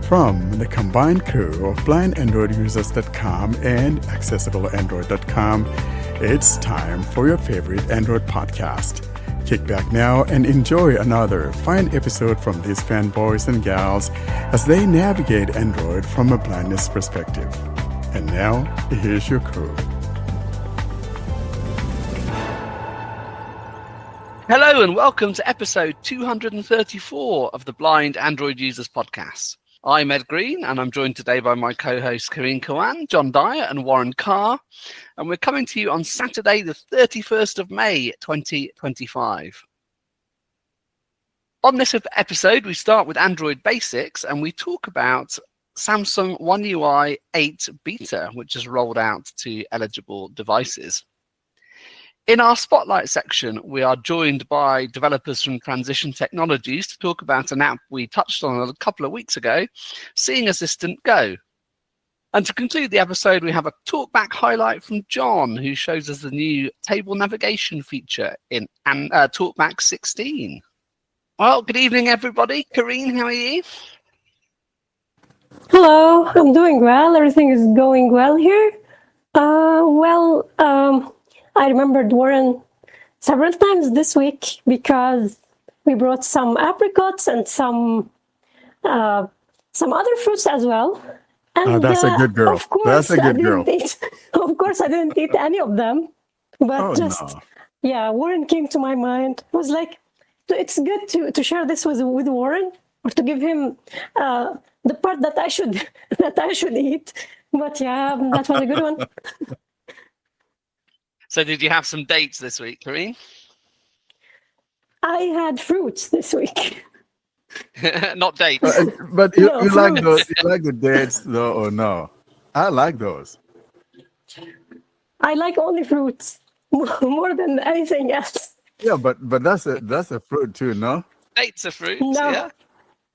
From the combined crew of blindandroidusers.com and accessibleandroid.com, it's time for your favorite Android podcast. Kick back now and enjoy another fine episode from these fanboys and gals as they navigate Android from a blindness perspective. And now, here's your crew. Hello and welcome to episode 234 of the Blind Android Users Podcast. I'm Ed Green and I'm joined today by my co-hosts Karine Kawan, John Dyer and Warren Carr. And we're coming to you on Saturday the 31st of May 2025. On this episode we start with Android Basics and we talk about Samsung One UI 8 Beta, which is rolled out to eligible devices. In our Spotlight section, we are joined by developers from Transition Technologies to talk about an app we touched on a couple of weeks ago, Seeing Assistant Go. And to conclude the episode, we have a Talkback highlight from John, who shows us the new table navigation feature in Talkback 16. Well, good evening, everybody. Karine, how are you? Hello, I'm doing well. Everything is going well here. I remembered Warren several times this week because we brought some apricots and some other fruits as well. And, that's a good girl. Of course, That's a good girl. Of course, I didn't eat any of them. But Warren came to my mind. I was like, it's good to share this with Warren, or to give him the part that I should eat. But yeah, that was a good one. So did you have some dates this week, Karine? I had fruits this week. Not dates. But you like those? You like the dates, though, or no? I like those. I like only fruits more than anything else. Yeah, but that's a fruit too, no? Dates are fruits. No, yeah.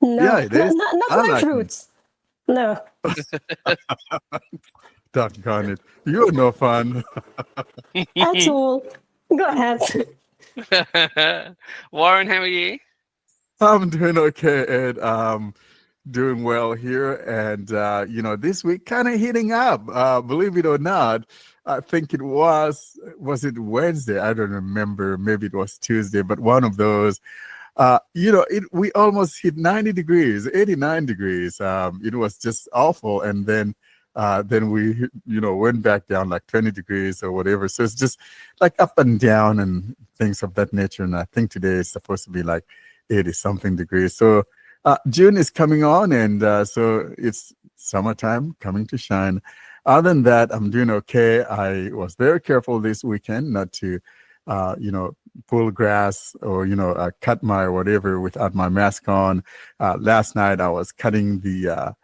no, Yeah, it is. Not my like fruits. No. Doggone it. You're no fun. That's all. Go ahead. Warren, how are you? I'm doing okay, Ed. Doing well here. And, this week kind of heating up. Believe it or not, I think was it Wednesday? I don't remember. Maybe it was Tuesday, but one of those. We almost hit 90 degrees, 89 degrees. It was just awful. And then we, went back down like 20 degrees or whatever. So it's just like up and down and things of that nature. And I think today is supposed to be like 80 something degrees. So June is coming on, and so it's summertime coming to shine. Other than that, I'm doing okay. I was very careful this weekend not to, pull grass or, cut my whatever without my mask on. Last night I was cutting the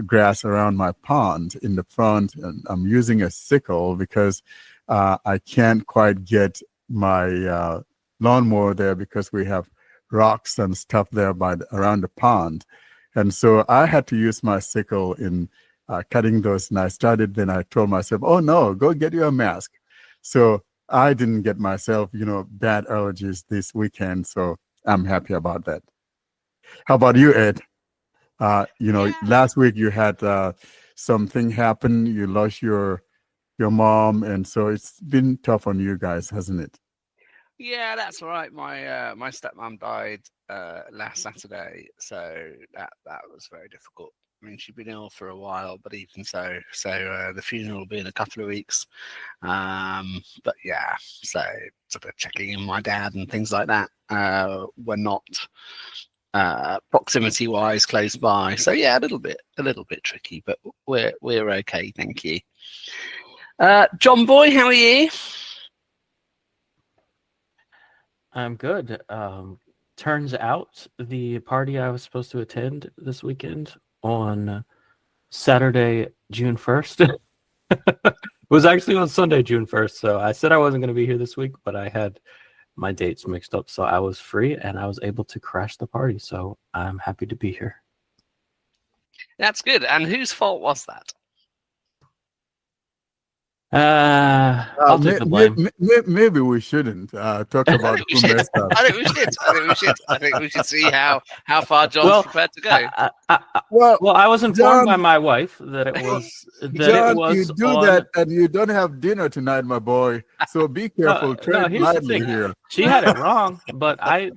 grass around my pond in the front, and I'm using a sickle because I can't quite get my lawnmower there because we have rocks and stuff there around the pond. And so I had to use my sickle in cutting those, and then I told myself, oh no, go get you a mask. So I didn't get myself, bad allergies this weekend. So I'm happy about that. How about you, Ed? Last week you had something happen. You lost your mom, and so it's been tough on you guys, hasn't it? Yeah, that's right. My stepmom died last Saturday, so that was very difficult. I mean, she'd been ill for a while, but even so the funeral will be in a couple of weeks. But yeah, so sort of checking in my dad and things like that. We're not proximity wise close by, so yeah, a little bit tricky, but we're okay, thank you. John Boy, how are you? I'm good. Turns out the party I was supposed to attend this weekend on Saturday, June 1st was actually on Sunday, June 1st. So I said I wasn't going to be here this week, but I had my dates mixed up. So I was free and I was able to crash the party. So I'm happy to be here. That's good. And whose fault was that? I'll take the blame. Maybe we shouldn't talk about who messed up. I think we should. I think we should see how far John's prepared to go. Well, I was informed John, by my wife that it was John, you do that, and you don't have dinner tonight, my boy. So be careful. Tread lightly here. She had it wrong, but I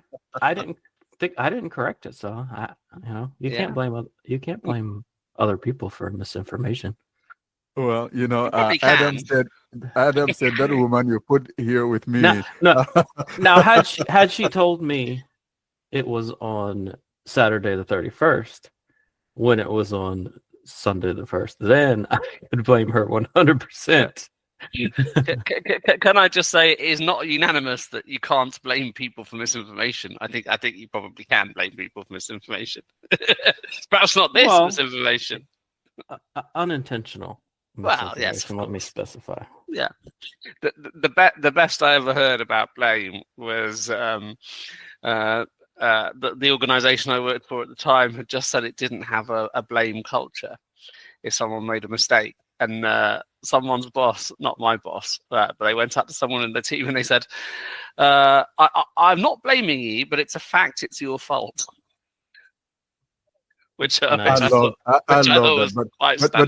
didn't correct it. So you can't blame other people for misinformation. Well, Adam said that woman you put here with me. Now had she told me it was on Saturday the 31st when it was on Sunday the 1st, then I could blame her 100%. Can I just say it is not unanimous that you can't blame people for misinformation. I think you probably can blame people for misinformation. Perhaps not this misinformation. Unintentional. Well, yes. Let me specify. Yeah, the best I ever heard about blame was the organisation I worked for at the time had just said it didn't have a blame culture if someone made a mistake, and someone's boss, not my boss, but they went up to someone in the team and they said, "I'm not blaming you, but it's a fact. It's your fault." Which I love that, but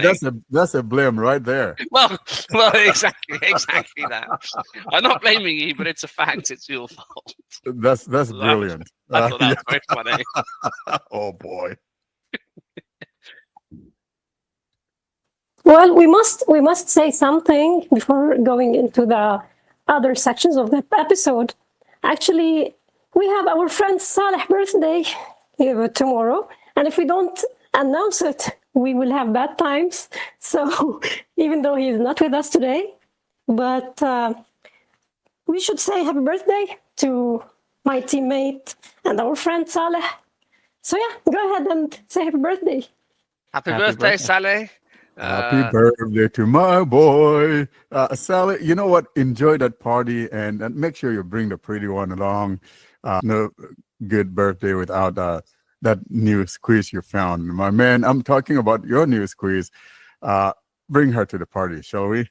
that's a blame right there. Well, exactly that. I'm not blaming you, but it's a fact. It's your fault. That's brilliant. I thought that was very funny. Oh boy. Well, we must say something before going into the other sections of the episode. Actually, we have our friend Saleh's birthday tomorrow. And if we don't announce it, we will have bad times. So even though he is not with us today, but we should say happy birthday to my teammate and our friend Saleh. So yeah, go ahead and say happy birthday. Happy birthday, Saleh. Happy birthday to my boy. Saleh, you know what? Enjoy that party and make sure you bring the pretty one along. No good birthday without that new squeeze you found. My man, I'm talking about your new squeeze. Bring her to the party, shall we?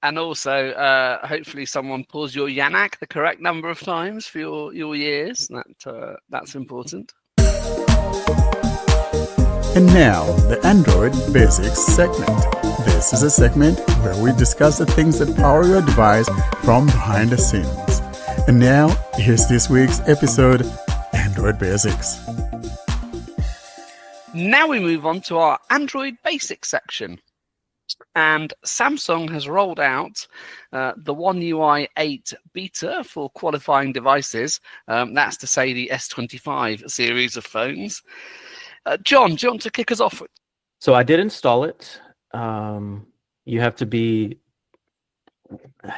And also, hopefully someone pours your Yanak the correct number of times for your years. That's important. And now, the Android Basics segment. This is a segment where we discuss the things that power your device from behind the scenes. And now, here's this week's episode, Android Basics. Now we move on to our Android Basics section. And Samsung has rolled out the One UI 8 beta for qualifying devices. That's to say the S25 series of phones. John, do you want to kick us off? So I did install it. You have to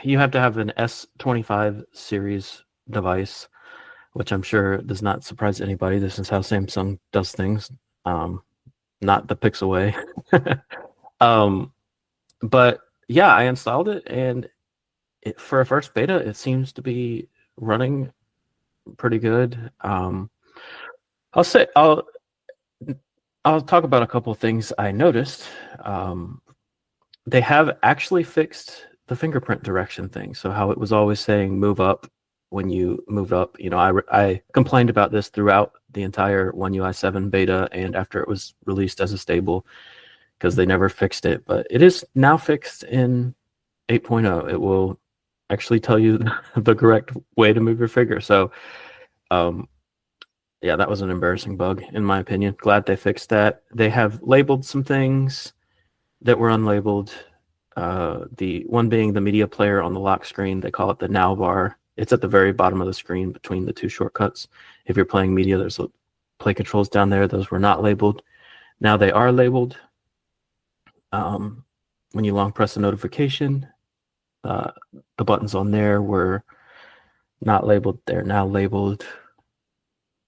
have an S25 series device, which I'm sure does not surprise anybody. This is how Samsung does things, not the Pixel way. But yeah, I installed it, and for a first beta, it seems to be running pretty good. I'll talk about a couple of things I noticed. They have actually fixed the fingerprint direction thing. So how it was always saying move up when you moved up. I complained about this throughout the entire One UI 7 beta and after it was released as a stable because they never fixed it. But it is now fixed in 8.0. It will actually tell you the correct way to move your finger. So yeah, that was an embarrassing bug, in my opinion. Glad they fixed that. They have labeled some things that were unlabeled. The one being the media player on the lock screen. They call it the now bar. It's at the very bottom of the screen between the two shortcuts. If you're playing media, there's play controls down there. Those were not labeled. Now they are labeled. When you long press a notification, the buttons on there were not labeled. They're now labeled.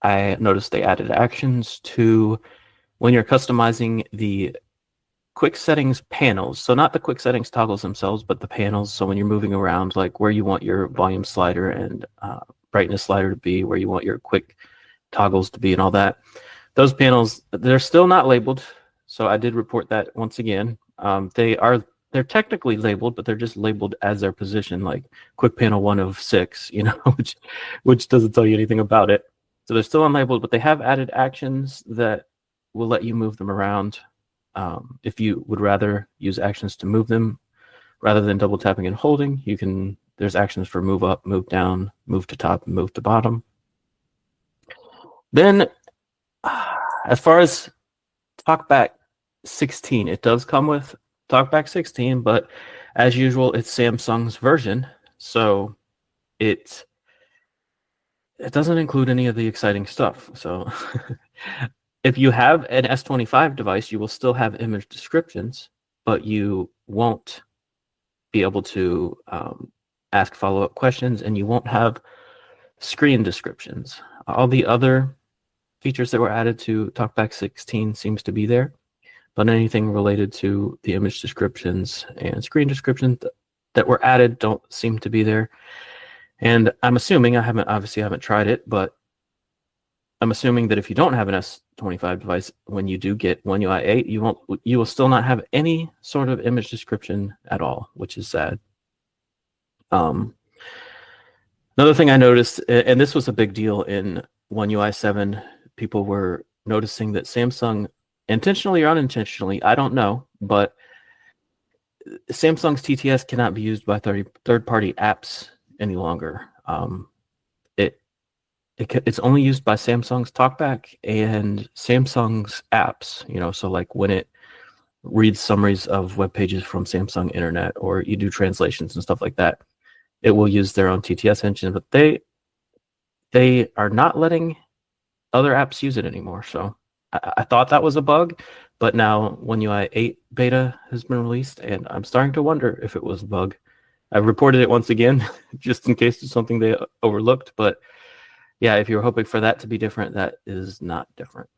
I noticed they added actions to when you're customizing the quick settings panels. So not the quick settings toggles themselves, but the panels. So when you're moving around, like where you want your volume slider and brightness slider to be, where you want your quick toggles to be and all that. Those panels, they're still not labeled. So I did report that once again. They are they're technically labeled, but they're just labeled as their position, like quick panel 1 of 6, which doesn't tell you anything about it. So they're still unlabeled, but they have added actions that will let you move them around. If you would rather use actions to move them rather than double tapping and holding, there's actions for move up, move down, move to top, and move to bottom. Then as far as Talkback 16, it does come with Talkback 16, but as usual, it's Samsung's version, so it doesn't include any of the exciting stuff. So if you have an S25 device, you will still have image descriptions, but you won't be able to ask follow-up questions, and you won't have screen descriptions. All the other features that were added to Talkback 16 seems to be there, but anything related to the image descriptions and screen descriptions that were added don't seem to be there. And I'm assuming, I haven't tried it, but I'm assuming that if you don't have an S25 device, when you do get One UI 8, you will still not have any sort of image description at all, which is sad. Another thing I noticed, and this was a big deal in One UI 7, people were noticing that Samsung, intentionally or unintentionally, I don't know, but Samsung's TTS cannot be used by third-party apps any longer. It's only used by Samsung's Talkback and Samsung's apps. So like when it reads summaries of web pages from Samsung Internet, or you do translations and stuff like that, it will use their own TTS engine, but they are not letting other apps use it anymore. So I thought that was a bug, but now One UI 8 beta has been released, and I'm starting to wonder if it was a bug. I reported it once again, just in case it's something they overlooked. But yeah, if you're hoping for that to be different, that is not different.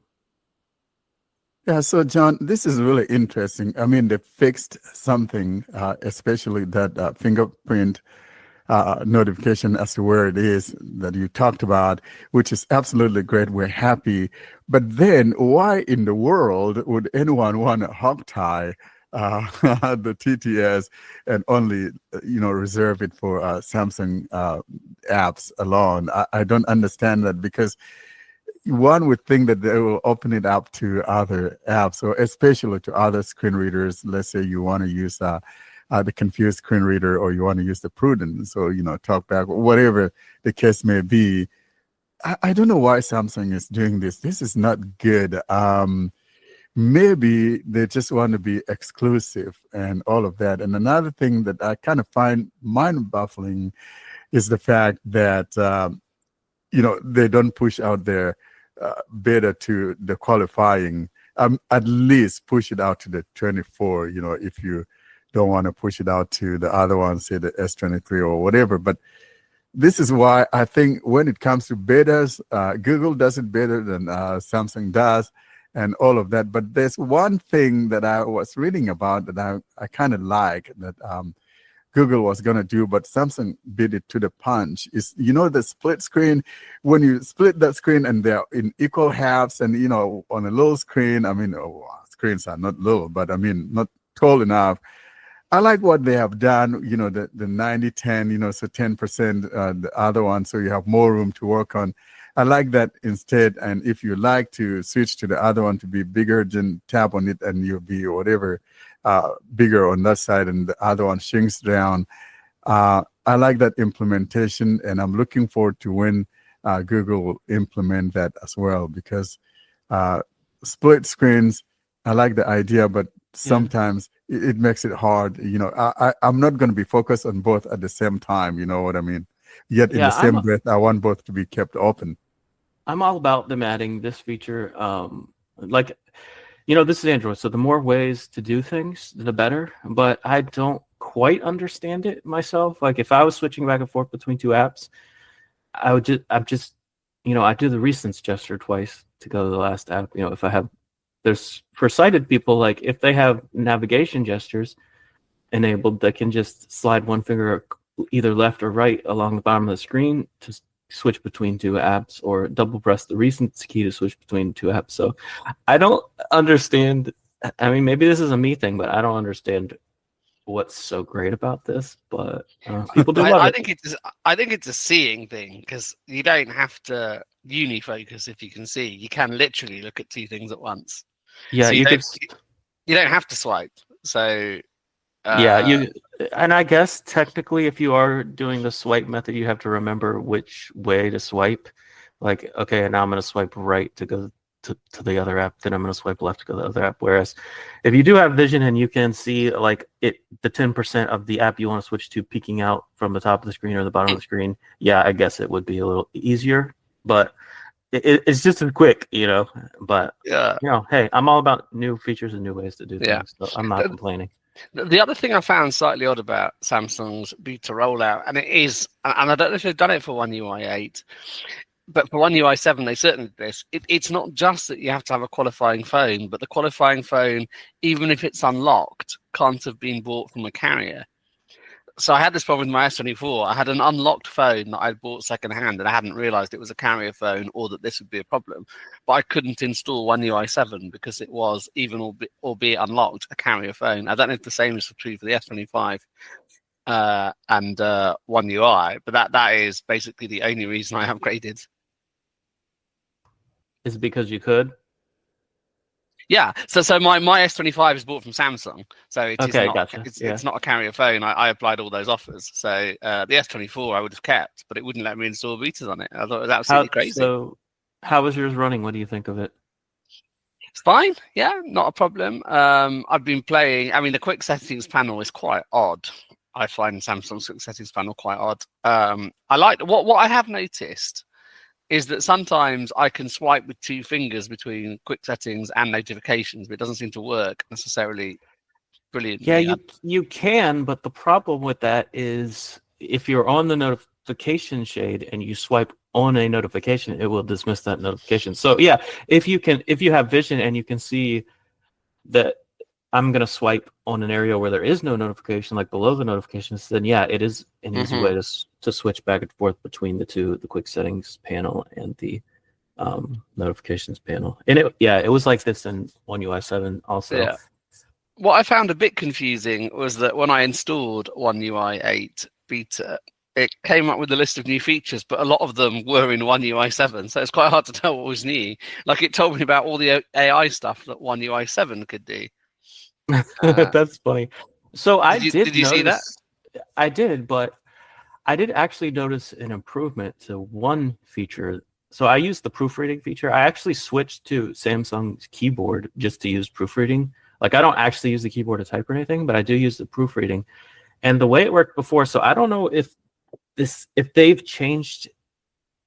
Yeah, so John, this is really interesting. I mean, they fixed something, especially that fingerprint notification as to where it is that you talked about, which is absolutely great. We're happy. But then why in the world would anyone want to hog tie the TTS and only, reserve it for Samsung apps alone? I don't understand that, because one would think that they will open it up to other apps, or especially to other screen readers. Let's say you want to use the confused screen reader, or you want to use the Prudence, or Talkback, whatever the case may be. I don't know why Samsung is doing this. This is not good. Maybe they just want to be exclusive and all of that. And another thing that I kind of find mind-baffling is the fact that they don't push out their beta to the qualifying. At least push it out to the 24. If you don't want to push it out to the other one, say the S23 or whatever. But this is why I think when it comes to betas, Google does it better than Samsung does, and all of that. But there's one thing that I was reading about that I kind of like, that Google was going to do, but Samsung beat it to the punch, is, the split screen. When you split that screen and they're in equal halves, and, on a little screen, screens are not little, but not tall enough. I like what they have done, the 90-10, so 10%, the other one, so you have more room to work on. I like that instead. And if you like to switch to the other one to be bigger, then tap on it and you'll be whatever bigger on that side, and the other one shrinks down. I like that implementation, and I'm looking forward to when Google will implement that as well, because split screens, I like the idea, but sometimes it makes it hard. I'm not going to be focused on both at the same time. You know what I mean? Yet in the same breath, I want both to be kept open. I'm all about them adding this feature. This is Android, so the more ways to do things, the better. But I don't quite understand it myself. Like, if I was switching back and forth between two apps, I do the recent gesture twice to go to the last app. If I have, there's, for sighted people, like if they have navigation gestures enabled, they can just slide one finger either left or right along the bottom of the screen to switch between two apps, or double press the recent key to switch between two apps. So I don't understand. Maybe this is a me thing, but I don't understand what's so great about this, but people do love I it. I think it's a seeing thing, because you don't have to unifocus if you can see. You can literally look at two things at once. Yeah, So you could. you don't have to swipe. So Yeah, and I guess technically, if you are doing the swipe method, you have to remember which way to swipe. Like, okay, now I'm going to swipe right to go to the other app, then I'm going to swipe left to go to the other app. Whereas if you do have vision and you can see like the 10% of the app you want to switch to peeking out from the top of the screen or the bottom of the screen, yeah, I guess it would be a little easier, but it's just as quick, But yeah, hey, I'm all about new features and new ways to do Yeah. things, so I'm not complaining. The other thing I found slightly odd about Samsung's beta rollout, and I don't know if they've done it for One UI 8, but for One UI 7, they certainly did this. It's not just that you have to have a qualifying phone, but the qualifying phone, even if it's unlocked, can't have been bought from a carrier. So I had this problem with my S24. I had an unlocked phone that I'd bought secondhand, and I hadn't realized it was a carrier phone or that this would be a problem. But I couldn't install One UI 7 because it was, even albeit unlocked, a carrier phone. I don't know if the same is true for the S25 and One UI, but that is basically the only reason I upgraded. Is it because you could? Yeah, so my S25 is bought from Samsung, so it's not gotcha. it's not a carrier phone. I applied all those offers, so the S24 I would have kept, but it wouldn't let me install betas on it. I thought it was absolutely crazy. So, how was yours running? What do you think of it? It's fine, yeah, not a problem. I've been playing. I mean, the quick settings panel is quite odd. I find Samsung's quick settings panel quite odd. I like what I have noticed is that sometimes I can swipe with two fingers between quick settings and notifications, but it doesn't seem to work necessarily brilliantly. Yeah, you can, but the problem with that is if you're on the notification shade and you swipe on a notification, it will dismiss that notification. So yeah, if you have vision and you can see that I'm going to swipe on an area where there is no notification, like below the notifications, then yeah, it is an easy way to switch back and forth between the two, the quick settings panel and the notifications panel. And it was like this in One UI 7 also. Yeah. What I found a bit confusing was that when I installed One UI 8 beta, it came up with a list of new features, but a lot of them were in One UI 7, so it's quite hard to tell what was new. Like, it told me about all the AI stuff that One UI 7 could do. That's funny. So did you see that? I did, but I did actually notice an improvement to one feature. So I used the proofreading feature. I actually switched to Samsung's keyboard just to use proofreading. Like, I don't actually use the keyboard to type or anything, but I do use the proofreading. And the way it worked before, so I don't know if they've changed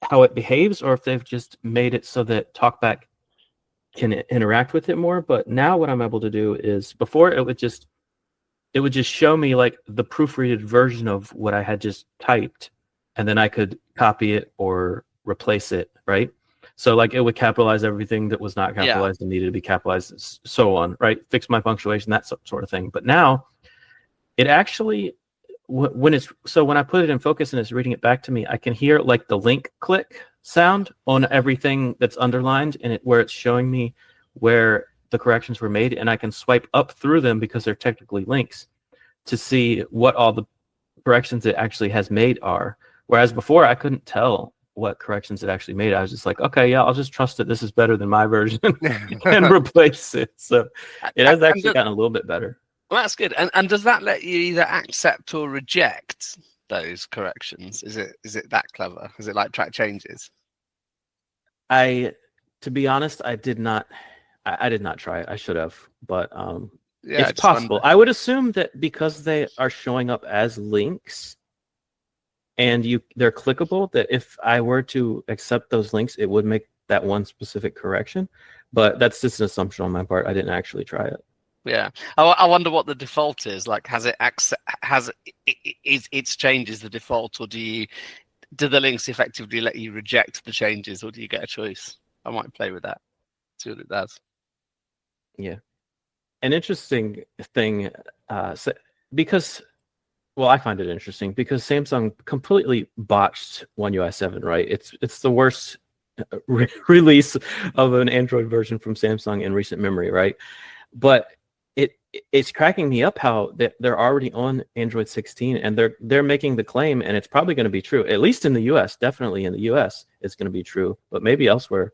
how it behaves or if they've just made it so that Talkback can interact with it more. But now what I'm able to do is, before it would just show me like the proofreaded version of what I had just typed, and then I could copy it or replace it, right? So like it would capitalize everything that was not capitalized and needed to be capitalized, so on, right? Fix my punctuation, that sort of thing. But now it actually, when I put it in focus and it's reading it back to me, I can hear like the link click sound on everything that's underlined, and where it's showing me where the corrections were made, and I can swipe up through them because they're technically links to see what all the corrections it actually has made are. Whereas before I couldn't tell what corrections it actually made. I was just like, okay, yeah, I'll just trust that this is better than my version and replace it. So it has actually gotten a little bit better. Well, that's good. And does that let you either accept or reject those corrections? Is it that clever? Is it like track changes? To be honest, I did not try it. I should have, but it's possible. I would assume that because they are showing up as links and they're clickable, that if I were to accept those links, it would make that one specific correction. But that's just an assumption on my part. I didn't actually try it. Yeah, I wonder what the default is. Like, its changes the default, or do the links effectively let you reject the changes, or do you get a choice? I might play with that, see what it does. Yeah, an interesting thing, because, well, I find it interesting because Samsung completely botched One UI 7. Right, it's the worst release of an Android version from Samsung in recent memory. Right, but it's cracking me up how they're already on Android 16, and they're making the claim, and it's probably going to be true, at least in the US. Definitely in the US it's going to be true, but maybe elsewhere,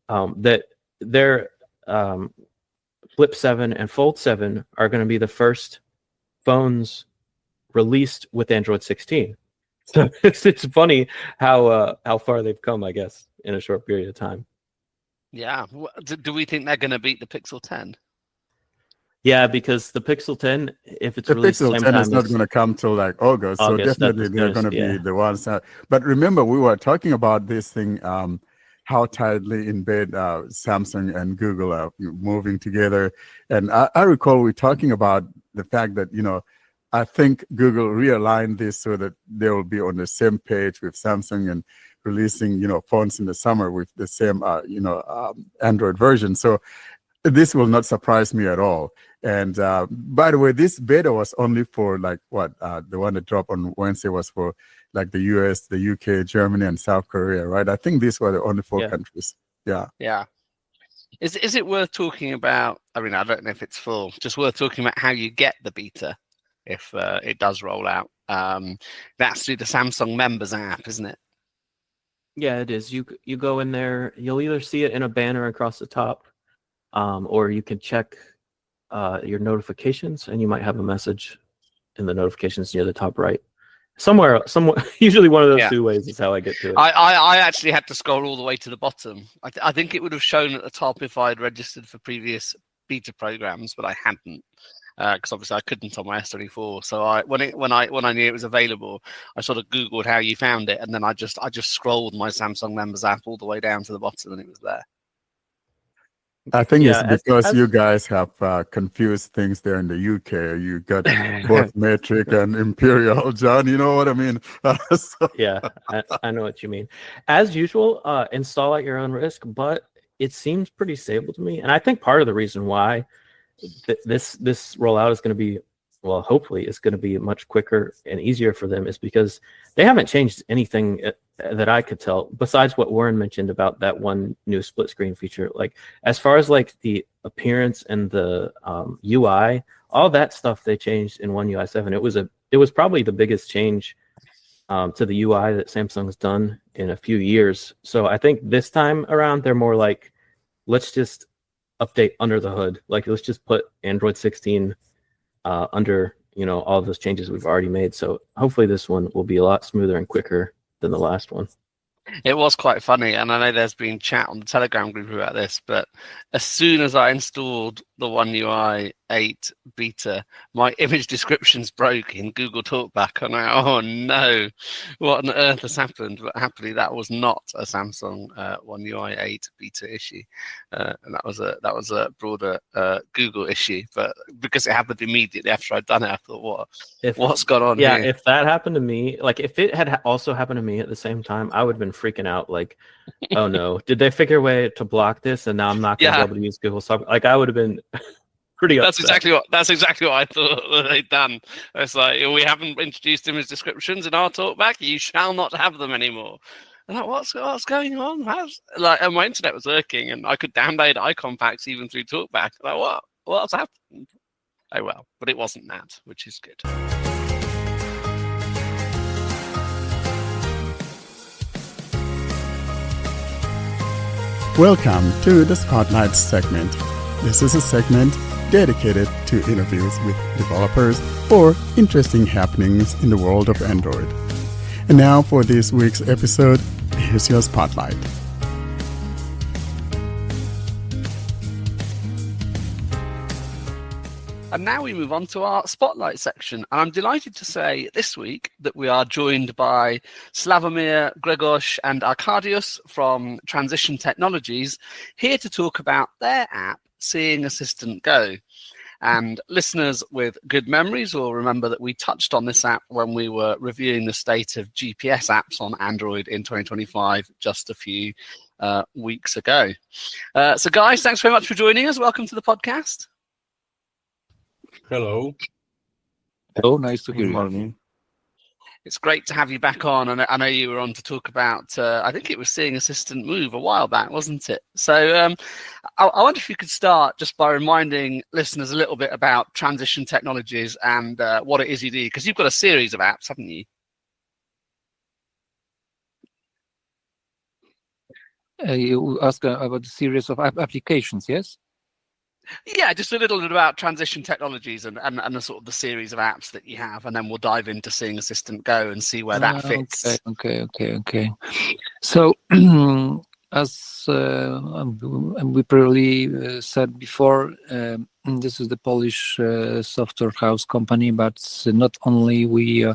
that their Flip 7 and Fold 7 are going to be the first phones released with Android 16. So it's funny how far they've come, I guess, in a short period of time. Yeah. Do we think they're going to beat the Pixel 10? Yeah, because the Pixel 10, if it's the released Pixel same 10 time is not as going to come till like August, so definitely they're going to be the ones. But remember, we were talking about this thing, how tightly in bed Samsung and Google are moving together. And I recall we talking about the fact that, I think Google realigned this so that they will be on the same page with Samsung and releasing, phones in the summer with the same, Android version. So this will not surprise me at all. And by the way, this beta was only for like the one that dropped on Wednesday was for like the US, the UK, Germany, and South Korea, right? I think these were the only 4 countries. Yeah. Yeah. Is it worth talking about? I mean, I don't know if it's full. Just worth talking about how you get the beta if it does roll out. That's through the Samsung Members app, isn't it? Yeah, it is. You go in there. You'll either see it in a banner across the top, or you can check your notifications, and you might have a message in the notifications near the top right. Somewhere, usually one of those 2 ways is how I get to it. I actually had to scroll all the way to the bottom. I think it would have shown at the top if I'd registered for previous beta programs, but I hadn't, because obviously I couldn't on my S24. So when I knew it was available, I sort of Googled how you found it, and then I just scrolled my Samsung Members app all the way down to the bottom, and it was there. I think it's because you guys have confused things there in the UK. You got both metric and imperial, John. You know what I mean? Yeah, I know what you mean. As usual, install at your own risk, but it seems pretty stable to me. And I think part of the reason why this rollout is going to be, well, hopefully it's going to be much quicker and easier for them, is because they haven't changed anything that I could tell, besides what Warren mentioned about that one new split screen feature. Like, as far as like the appearance and the UI, all that stuff they changed in One UI 7. It was probably the biggest change to the UI that Samsung's done in a few years. So I think this time around they're more like, let's just update under the hood. Like, let's just put Android 16 under all those changes we've already made. So hopefully this one will be a lot smoother and quicker than the last one. It was quite funny, and I know there's been chat on the Telegram group about this, but as soon as I installed the One UI 8 beta, my image descriptions broke in Google Talkback, and oh no, what on earth has happened? But happily, that was not a Samsung One UI 8 beta issue, and that was a broader Google issue. But because it happened immediately after I'd done it, I thought, what's gone on here? If that happened to me, like if it had also happened to me at the same time, I would have been freaking out. Like, oh no, did they figure a way to block this? And now I'm not going to be able to use Google Talk. Like, I would have been pretty upset. That's exactly what I thought that they'd done. It's like, we haven't introduced image descriptions in our talkback. You shall not have them anymore. And like, what's going on? And my internet was working, and I could download icon packs even through talkback. Like, what's happened? Oh well, but it wasn't that, which is good. Welcome to the Spotlight segment. This is a segment dedicated to interviews with developers or interesting happenings in the world of Android. And now for this week's episode, here's your Spotlight. And now we move on to our Spotlight section. And I'm delighted to say this week that we are joined by Slavomir, Gregos, and Arkadiusz from Transition Technologies, here to talk about their app, Seeing Assistant Go. And listeners with good memories will remember that we touched on this app when we were reviewing the state of GPS apps on Android in 2025, just a few weeks ago. So guys, thanks very much for joining us. Welcome to the podcast. Hello. Hello, nice to hear you. It's great to have you back on. And I know you were on to talk about, I think it was Seeing Assistant Move a while back, wasn't it? So I wonder if you could start just by reminding listeners a little bit about transition technologies and what it is you do, because you've got a series of apps, haven't you? You ask about the series of applications, yes? Yeah, just a little bit about transition technologies and the sort of the series of apps that you have, and then we'll dive into Seeing Assistant Go and see where that fits. Okay. So, as we probably said before, this is the Polish software house company, but not only we.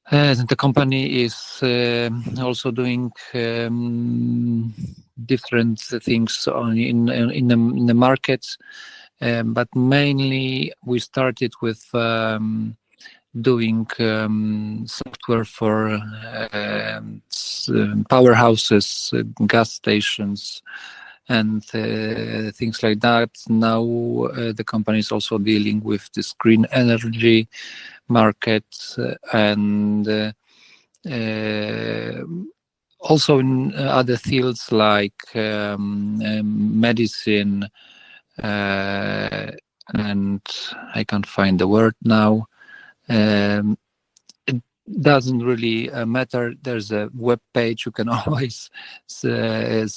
The company is also doing different things in the market, but mainly we started with doing software for powerhouses, gas stations, and things like that. Now the company is also dealing with this green energy market and also in other fields like medicine, and I can't find the word now. It doesn't really matter. There's a web page you can always go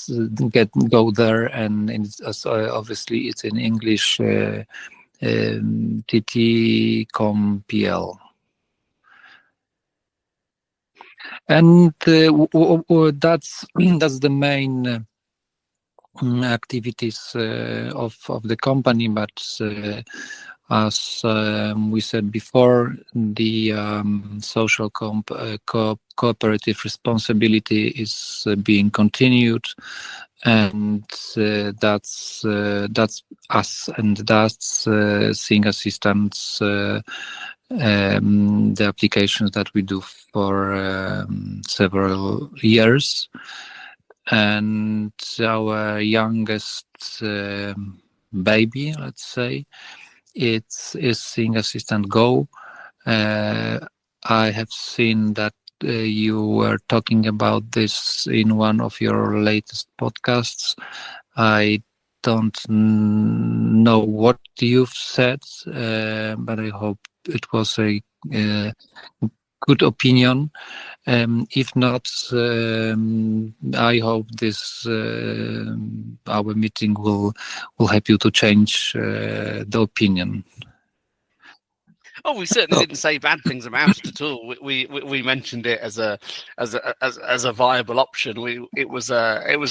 there, and it's, obviously it's in English. TT.com.pl, and that's the main activities of the company. But as we said before, the social cooperative responsibility is being continued, and that's us, and that's Seeing Assistants, the applications that we do for several years. And our youngest baby, let's say, is Seeing Assistant Go. I have seen that you were talking about this in one of your latest podcasts. I don't know what you've said, but I hope it was a good opinion. If not, I hope this our meeting will help you to change the opinion. Oh, we certainly didn't say bad things about it at all. We mentioned it as a viable option. It was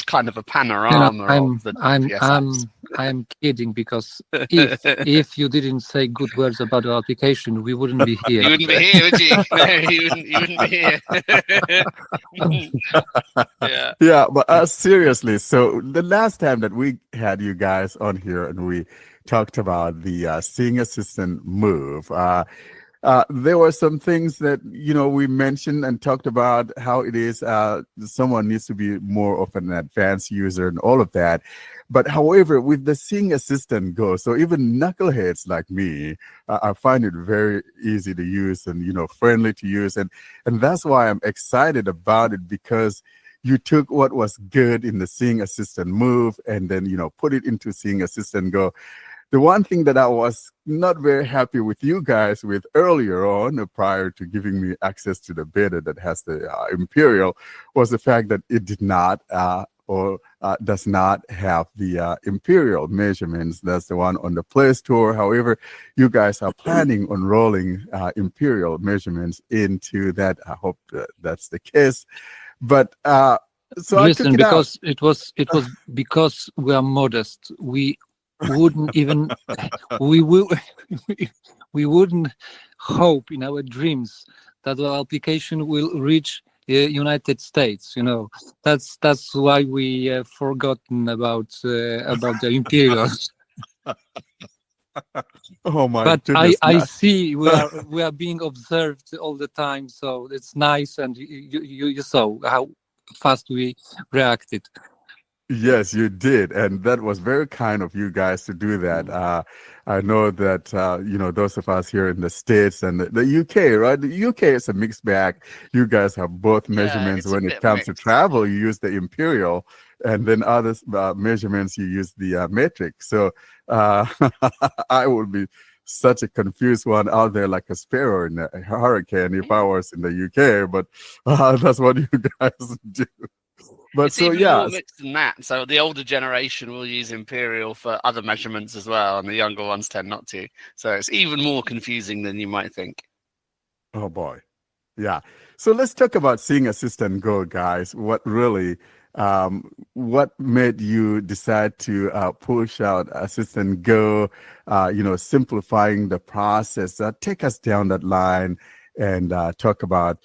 kind of a panorama of the apps. I'm kidding, because if you didn't say good words about the application, we wouldn't be here. You wouldn't be here, would you? No, you wouldn't be here. Yeah, but seriously, so the last time that we had you guys on here and we talked about the Seeing Assistant Move, there were some things that we mentioned and talked about how it is someone needs to be more of an advanced user and all of that. But however, with the Seeing Assistant Go, so even knuckleheads like me, I find it very easy to use and friendly to use, and that's why I'm excited about it, because you took what was good in the Seeing Assistant Move and then put it into Seeing Assistant Go. The one thing that I was not very happy with you guys with earlier on, prior to giving me access to the beta that has the Imperial, was the fact that it did not does not have the Imperial measurements. That's the one on the Play Store. However, you guys are planning on rolling Imperial measurements into that. I hope that's the case. But so listen, I took it because out. it was because we are modest. We wouldn't even we wouldn't hope in our dreams that the application will reach United States. That's why we forgotten about the Imperials. Oh my But goodness! I see we are being observed all the time, so it's nice, and you saw how fast we reacted. Yes, you did, and that was very kind of you guys to do that. I know that those of us here in the States and the UK, right? The UK is a mixed bag. You guys have both measurements. it's a When bit it comes to mixed. travel, you use the imperial, and then other measurements you use the metric. So I would be such a confused one out there, like a sparrow in a hurricane, if I was in the UK. But that's what you guys do. But It's so even yeah. more mixed than that. So the older generation will use imperial for other measurements as well, and the younger ones tend not to. So it's even more confusing than you might think. Oh boy. Yeah. So let's talk about seeing Assistant Go, guys. What made you decide to push out Assistant Go, simplifying the process? Take us down that line and talk about,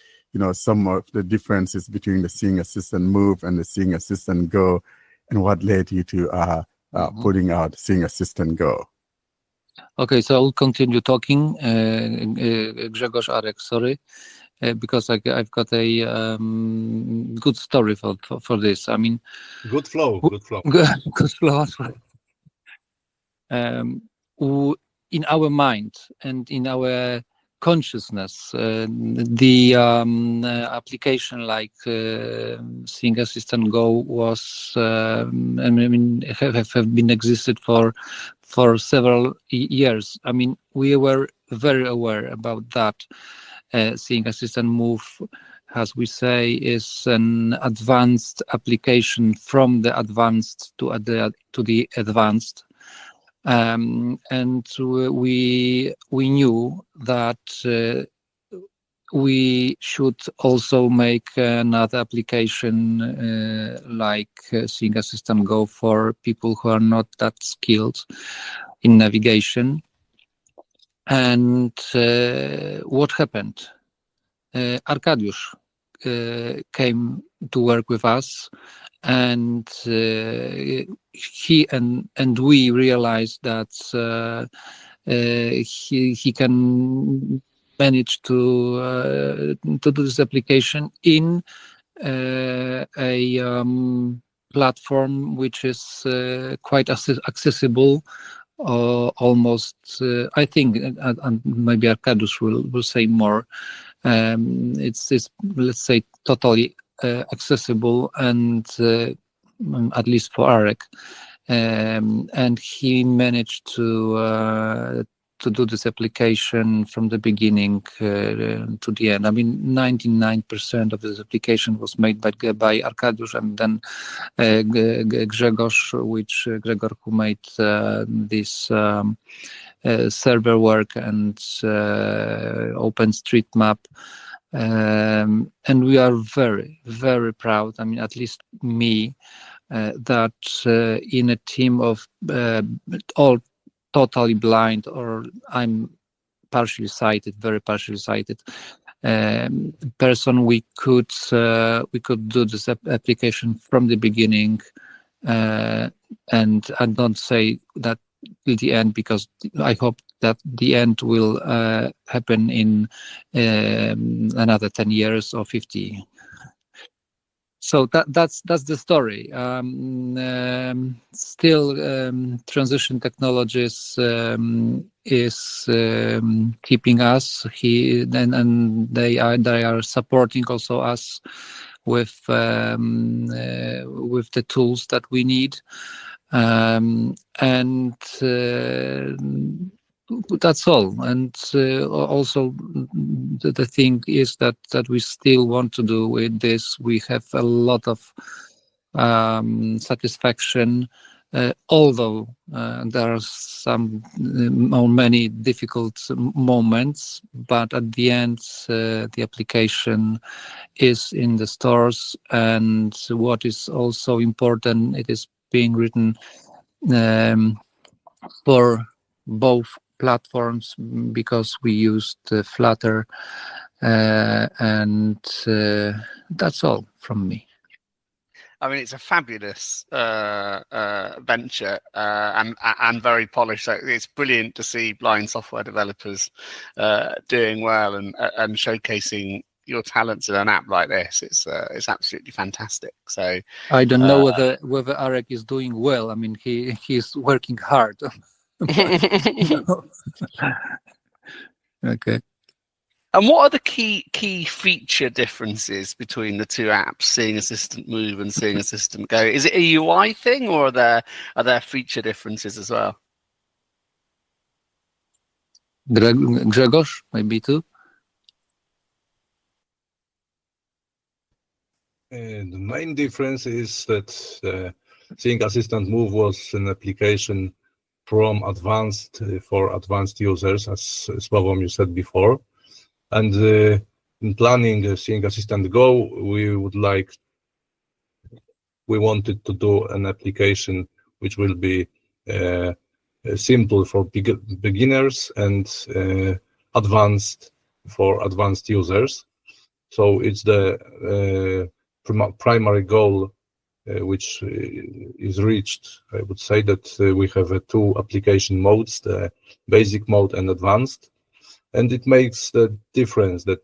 some of the differences between the Seeing Assistant Move and the Seeing Assistant Go, and what led you to putting out Seeing Assistant Go. Okay, so I'll continue talking. Grzegorz, Arek, sorry. Because I've got a good story for this. I mean, good flow. Good flow as well. In our mind and in our consciousness, the application like Seeing Assistant Go was, have been existed for several years. I mean, we were very aware about that. Seeing Assistant Move, as we say, is an advanced application from the advanced to the advanced. And we knew that we should also make another application like Seeing Assistant Go for people who are not that skilled in navigation. And what happened? Arkadiusz came to work with us, and he and we realized that he can manage to do this application in a platform which is quite accessible. Almost, I think, and maybe Arkadiusz will say more. It's let's say totally accessible, and at least for Arek, and he managed to do this application from the beginning to the end. I mean, 99% of this application was made by Arkadiusz, and then Grzegorz, Gregor, who made this server work and OpenStreetMap. And we are very, very proud. I mean, at least me, that in a team of all totally blind, or I'm partially sighted, very partially sighted person, we could do this application from the beginning, and I don't say that till the end, because I hope that the end will happen in another 10 years or 50. So that's the story. Still, transition technologies is keeping us here, and they are supporting also us with the tools that we need, and that's all. And also the thing is that we still want to do with this. We have a lot of satisfaction, although there are some or many difficult moments, but at the end the application is in the stores, and what is also important, it is being written for both platforms, because we used Flutter, and that's all from me. I mean, it's a fabulous venture, and very polished. So it's brilliant to see blind software developers doing well and showcasing your talents in an app like this. It's absolutely fantastic. So I don't know whether Arek is doing well. I mean, he's working hard. Okay. And what are the key feature differences between the two apps, Seeing Assistant Move and Seeing Assistant Go? Is it a UI thing, or are there feature differences as well? Grzegorz, maybe too? The main difference is that Seeing Assistant Move was an application from advanced for advanced users, as Sławomir said before. And in planning Seeing Assistant Go, we wanted to do an application which will be simple for beginners and advanced for advanced users. So it's the primary goal which is reached. I would say that we have two application modes, the basic mode and advanced. And it makes the difference that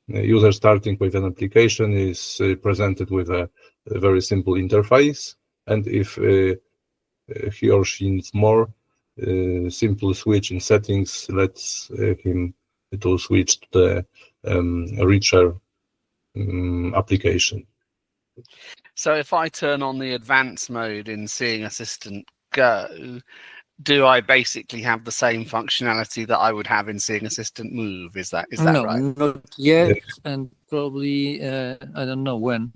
user starting with an application is presented with a very simple interface, and if he or she needs more, simple switch in settings lets him to switch to the richer application. So if I turn on the advanced mode in Seeing Assistant Go, do I basically have the same functionality that I would have in Seeing Assistant Move? Is that No, right? not yet, and probably I don't know when.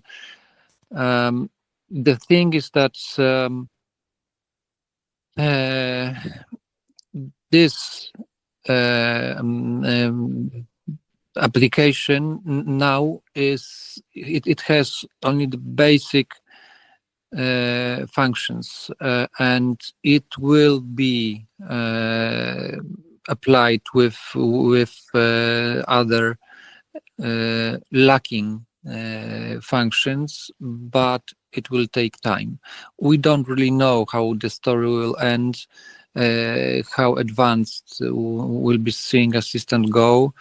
The thing is that this application now it has only the basic functions, and it will be applied with other lacking functions, but it will take time. We don't really know how the story will end, how advanced will be Seeing Assistant Go.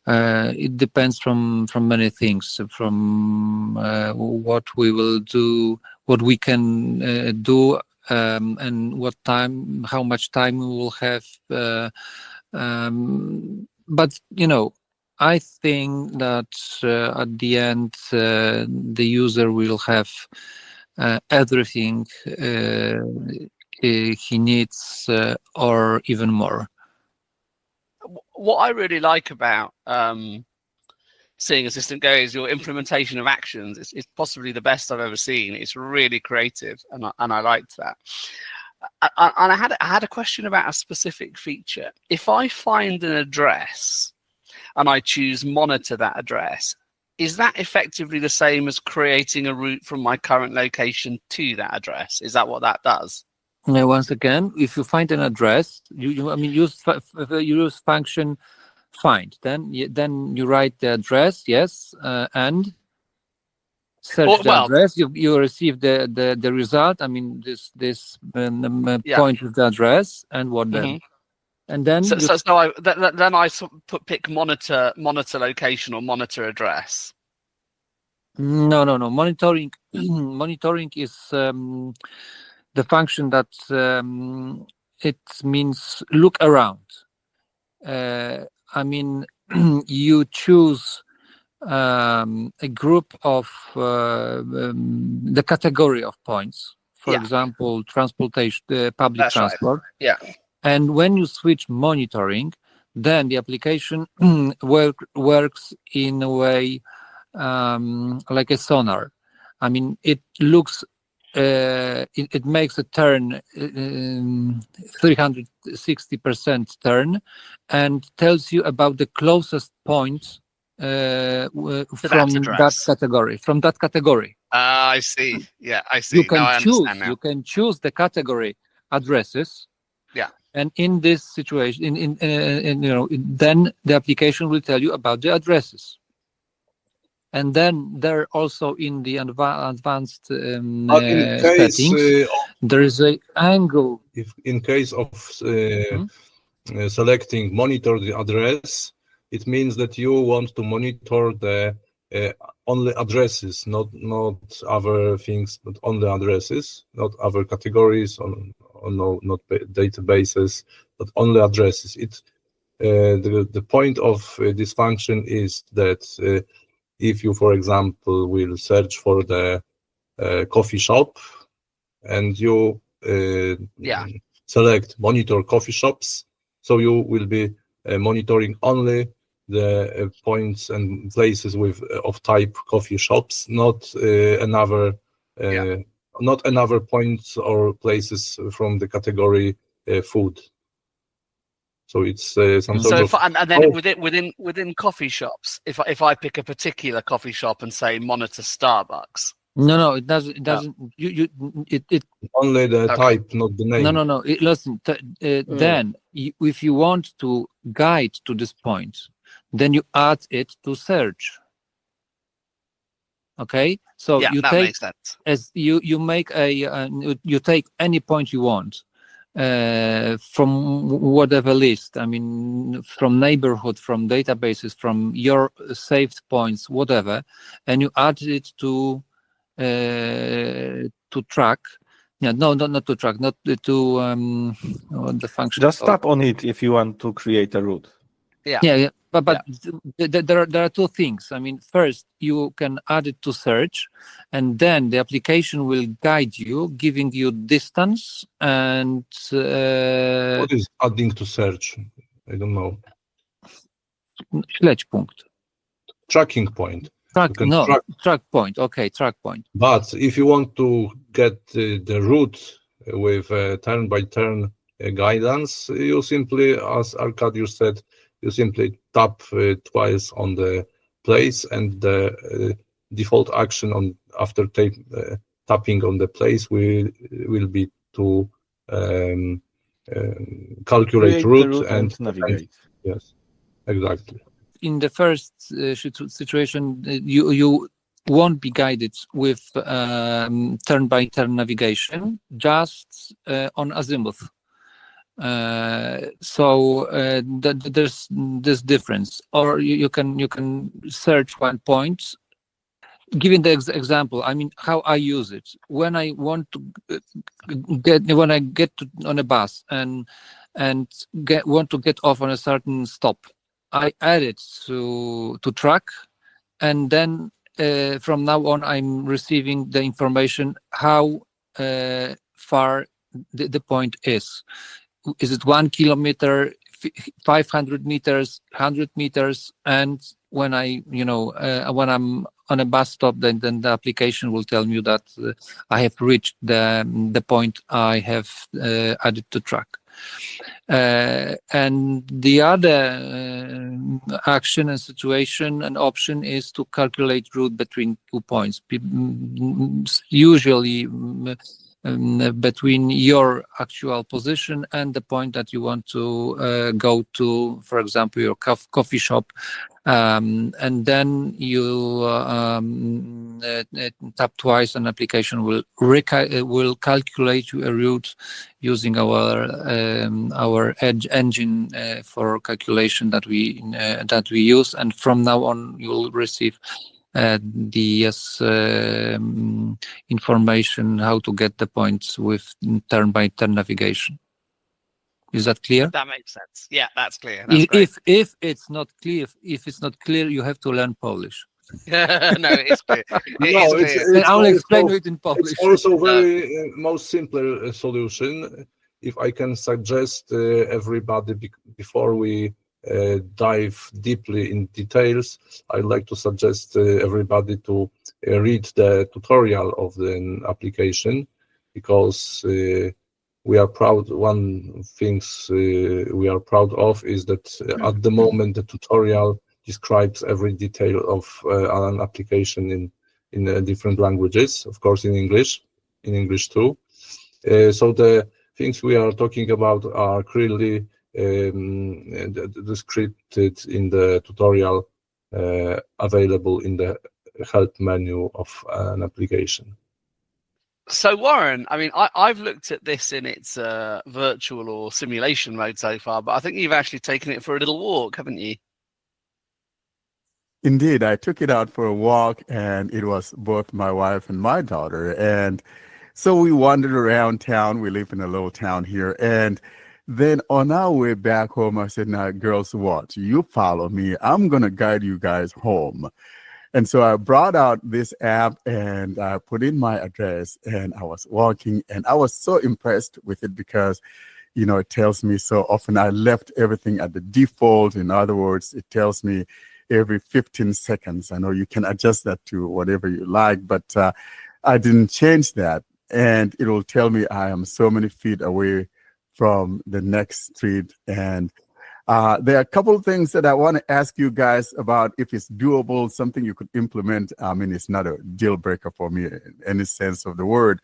It depends from many things, from what we will do, what we can do, and how much time we will have. But I think that at the end the user will have everything he needs, or even more. What I really like about Seeing Assistant Go is your implementation of actions. It's possibly the best I've ever seen. It's really creative, and I liked that. And I had a question about a specific feature. If I find an address and I choose monitor that address, is that effectively the same as creating a route from my current location to that address? Is that what that does? Once again, if you find an address, use function find. Then you write the address, yes, and search the address. You receive the result. I mean this point with the address, and what then? Mm-hmm. And then then I pick monitor location or monitor address. No. Monitoring is the function that it means look around. I mean, you choose a group of the category of points. For example, transportation, public transport. Right. Yeah. And when you switch monitoring, then the application works in a way like a sonar. I mean, it looks, it makes a turn, 360% turn, and tells you about the closest point from that category. I see. Yeah, I see. You can choose the category addresses. Yeah. And in this situation, then the application will tell you about the addresses. And then there also in the advanced settings, there is an angle. If in case of selecting monitor the address, it means that you want to monitor the only addresses, not other things, but only addresses, not other categories, not databases, but only addresses. The point of this function is that if you, for example, will search for the coffee shop and you select monitor coffee shops, so you will be monitoring only the points and places of type coffee shops, not another points or places from the category food. So it's some sort of. And then within coffee shops, if I pick a particular coffee shop and say monitor Starbucks. No, it doesn't. It doesn't. It only the type, not the name. No. Listen. Then, if you want to guide to this point, then you add it to search. Okay, so you that take makes sense. as you make you take any point you want from whatever list. I mean, from neighborhood, from databases, from your saved points, whatever, and you add it to track. Yeah, no, not to track, not to the function. Just tap on it if you want to create a route. Yeah. But there are two things. I mean, first you can add it to search, and then the application will guide you, giving you distance and. What is adding to search? I don't know. Śledź punkt. Tracking point. Track point. Okay, track point. But if you want to get the route with turn-by-turn guidance, you simply, as Arkadiusz said, you simply tap twice on the place, and the default action after tapping on the place will be to calculate route and navigate. Yes, exactly. In the first situation, you won't be guided with turn-by-turn navigation, just on azimuth. So there's this difference. Or you can search one point. Giving the example, I mean, how I use it when I want to get on a bus and want to get off on a certain stop. I add it to track, and then from now on I'm receiving the information how far the point is. Is it 1 kilometer, 500 meters, 100 meters? And when when I'm on a bus stop, then the application will tell me that I have reached the point I have added to track. And the other action and situation and option is to calculate route between 2 points, usually between your actual position and the point that you want to go to, for example, your coffee shop, and then you tap twice, and application will calculate you a route using our Edge engine for calculation that we use, and from now on you will receive the information how to get the points with turn-by-turn navigation. Is that clear? That makes sense. Yeah, that's clear. That's if it's not clear, you have to learn Polish. No, it's clear. I'll explain it in Polish. It's also very most simpler solution. If I can suggest everybody before we dive deeply in details, I'd like to suggest everybody to read the tutorial of the application, because we are proud. One things we are proud of is that at the moment the tutorial describes every detail of an application in different languages, of course in English too. So the things we are talking about are clearly described in the tutorial available in the help menu of an application. So Warren, I mean, I've looked at this in its virtual or simulation mode so far, but I think you've actually taken it for a little walk, haven't you? Indeed, I took it out for a walk, and it was both my wife and my daughter. And so we wandered around town. We live in a little town here. And then on our way back home, I said, now, girls, watch. You follow me. I'm going to guide you guys home. And so I brought out this app and I put in my address, and I was walking, and I was so impressed with it because, you know, it tells me so often. I left everything at the default. In other words, it tells me every 15 seconds. I know you can adjust that to whatever you like, but I didn't change that. And it will tell me I am so many feet away from the next street. And there are a couple of things that I want to ask you guys about, if it's doable, something you could implement. I mean, it's not a deal breaker for me in any sense of the word,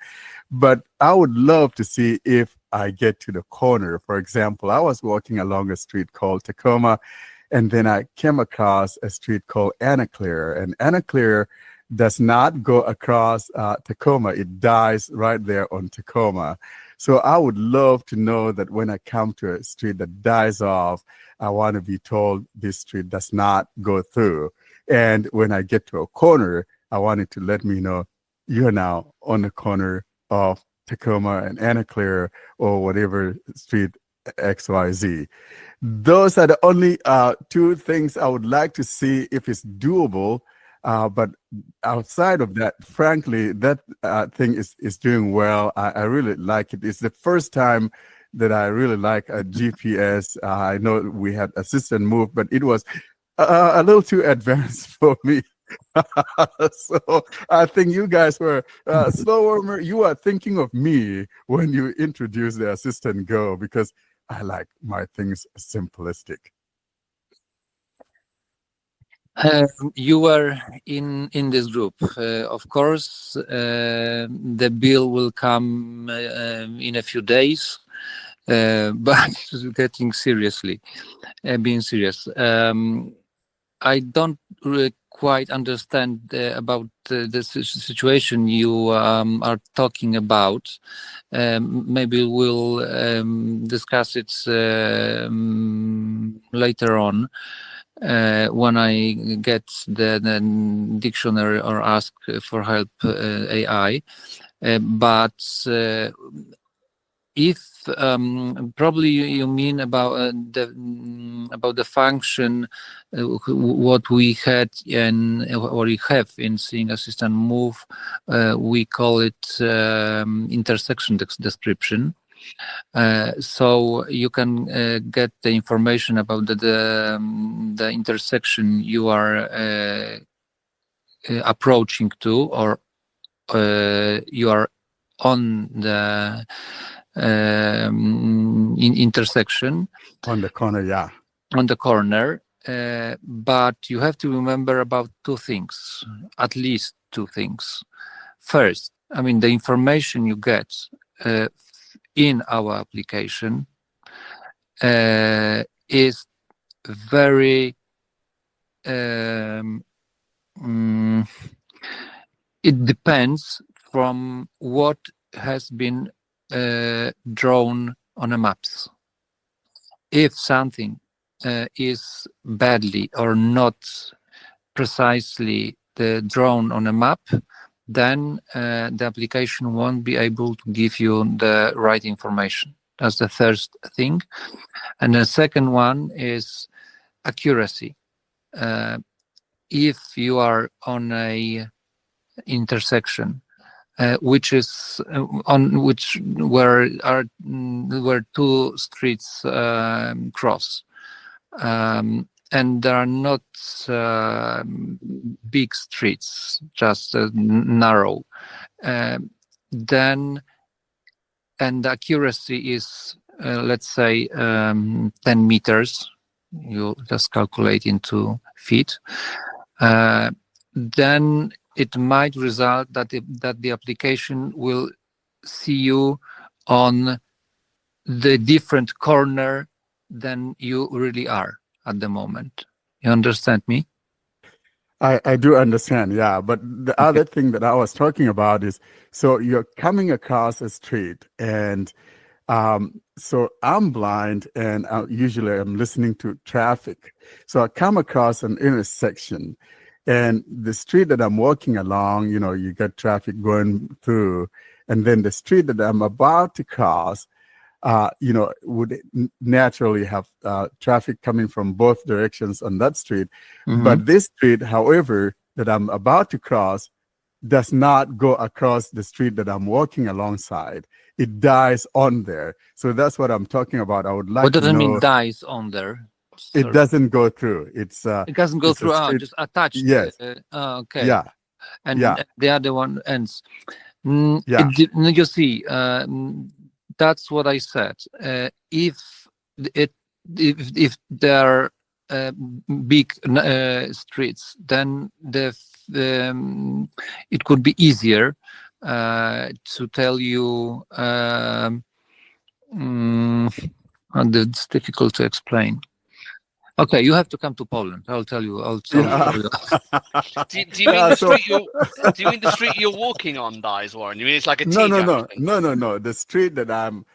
but I would love to see if I get to the corner. For example, I was walking along a street called Tacoma, and then I came across a street called Anna Claire, and Anna Claire does not go across Tacoma. It dies right there on Tacoma. So I would love to know that when I come to a street that dies off, I want to be told this street does not go through. And when I get to a corner, I want it to let me know you're now on the corner of Tacoma and Anna Claire, or whatever street XYZ. Those are the only two things I would like to see if it's doable. But outside of that, frankly, that thing is doing well. I really like it. It's the first time that I really like a GPS. I know we had assistant move, but it was a little too advanced for me. So I think you guys were slower. You are thinking of me when you introduced the assistant go, because I like my things simplistic. You were in this group. Of course, the bill will come in a few days, but getting seriously, being serious. I don't really quite understand about the situation you are talking about. Maybe we'll discuss it later on. When I get the dictionary or ask for help AI, but if probably you mean about the function what we had and what we have in Seeing Assistant Move, we call it intersection description. So you can get the information about the intersection you are approaching to, or you are on the intersection. On the corner, yeah. On the corner. But you have to remember about two things, at least two things. First, I mean, the information you get in our application is very it depends from what has been drawn on the maps. If something is badly or not precisely drawn on a map, then the application won't be able to give you the right information. That's the first thing. And the second one is accuracy. If you are on a intersection which is on which where two streets cross, and there are not big streets, just narrow, then, and the accuracy is let's say 10 meters, you just calculate into feet, then it might result that the application will see you on the different corner than you really are at the moment. You understand me? I do understand, yeah. But the other thing that I was talking about is, so you're coming across a street, and so I'm blind, and usually I'm listening to traffic. So I come across an intersection, and the street that I'm walking along, you got traffic going through, and then the street that I'm about to cross, would naturally have traffic coming from both directions on that street. Mhm. But this street, however, that I'm about to cross, does not go across the street that I'm walking alongside. It dies on there. So that's what I'm talking about. I would like What does to it know. mean dies on there? It doesn't go through. It's It doesn't go it's a through. street. Just attached. Yes. Okay. Yeah. And Yeah. the other one ends. Yeah. You see, that's what I said. If there are big streets, then it could be easier to tell you. And it's difficult to explain. Okay, you have to come to Poland. I'll tell you. Do you mean the street do you mean the street you're walking on dies, Warren? You mean it's like a T junction? No. The street that I'm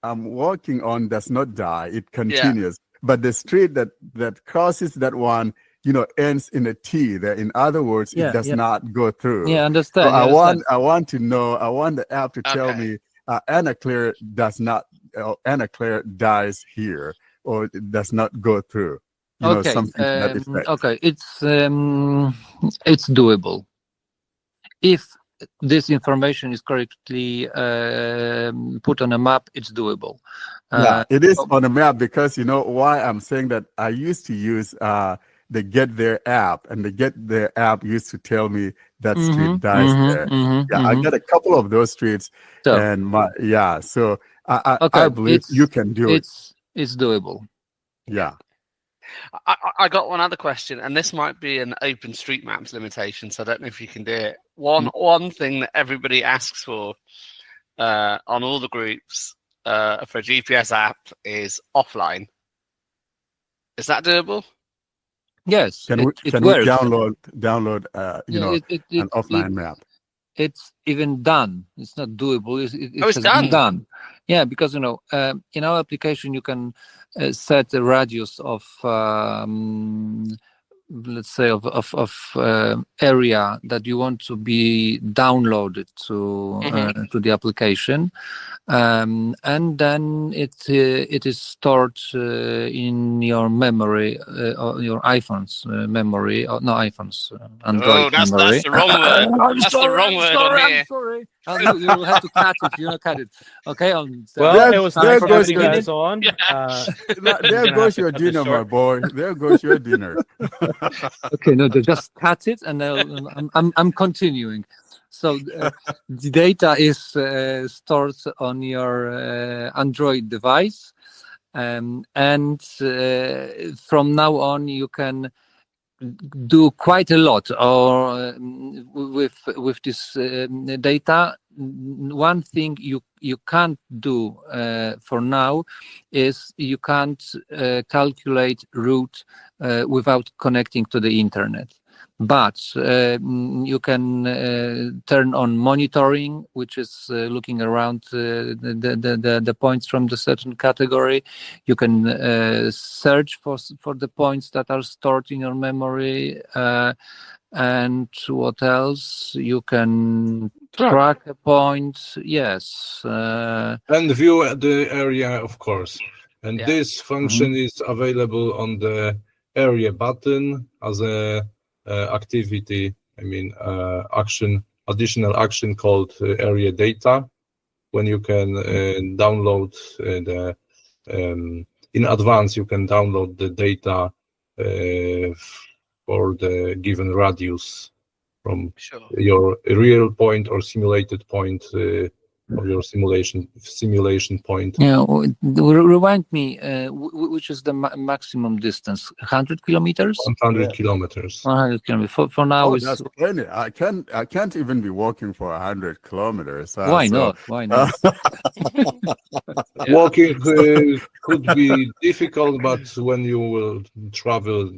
walking on does not die. It continues. Yeah. But the street that crosses that one, ends in a T. There, in other words, it does not go through. Yeah, understand. So I want to know. I want the app to tell me Anna Claire Anna Claire dies here, or it does not go through. Something to that effect. Okay, it's doable if this information is correctly put on a map. It's doable. Yeah, it is on a map, because why I'm saying that. I used to use the Get There app, and the Get There app used to tell me that street dies there. I got a couple of those streets, and so I believe you can do it. It's doable. Yeah. I got one other question, and this might be an OpenStreetMaps limitation, so I don't know if you can do it. One thing that everybody asks for on all the groups for a GPS app is offline. Is that doable? Yes. Can we download an offline map? It's even done. It's not doable. It's done. Yeah, because in our application you can set a radius of let's say of area that you want to be downloaded to the application, and then it is stored in your memory, or your iPhone's memory, or no iPhone's Android memory. That's the wrong word. That's the wrong word on here. I'm sorry. You have to cut it. You cut it. Okay. Well, it was nice having you guys on. There goes your dinner, my boy. There goes your dinner. Okay, no, just cut it, and I'm continuing. So the data is stored on your Android device, and from now on you can do quite a lot with this data. One thing you can't do for now is you can't calculate route without connecting to the internet. But you can turn on monitoring, which is looking around the points from the certain category. You can search for the points that are stored in your memory. And what else? You can track a point. Yes. And view the area, of course. And this function is available on the area button as a activity, additional action called area data, when you can download in advance, you can download the data for the given radius from your real point or simulated point of your simulation point. Yeah, remind me, which is the maximum distance? 100 kilometers? 100 kilometers. 100 kilometers. For now, that's plenty. I can't even be walking for 100 kilometers. Why not? Walking could be difficult, but when you will travel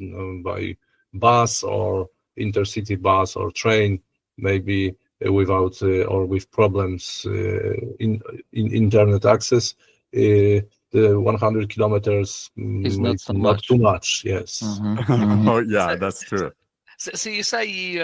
by bus or intercity bus or train, maybe without or with problems in internet access, the 100 kilometers is maybe not so not much. too much. Yes. Oh yeah, that's true. So you say you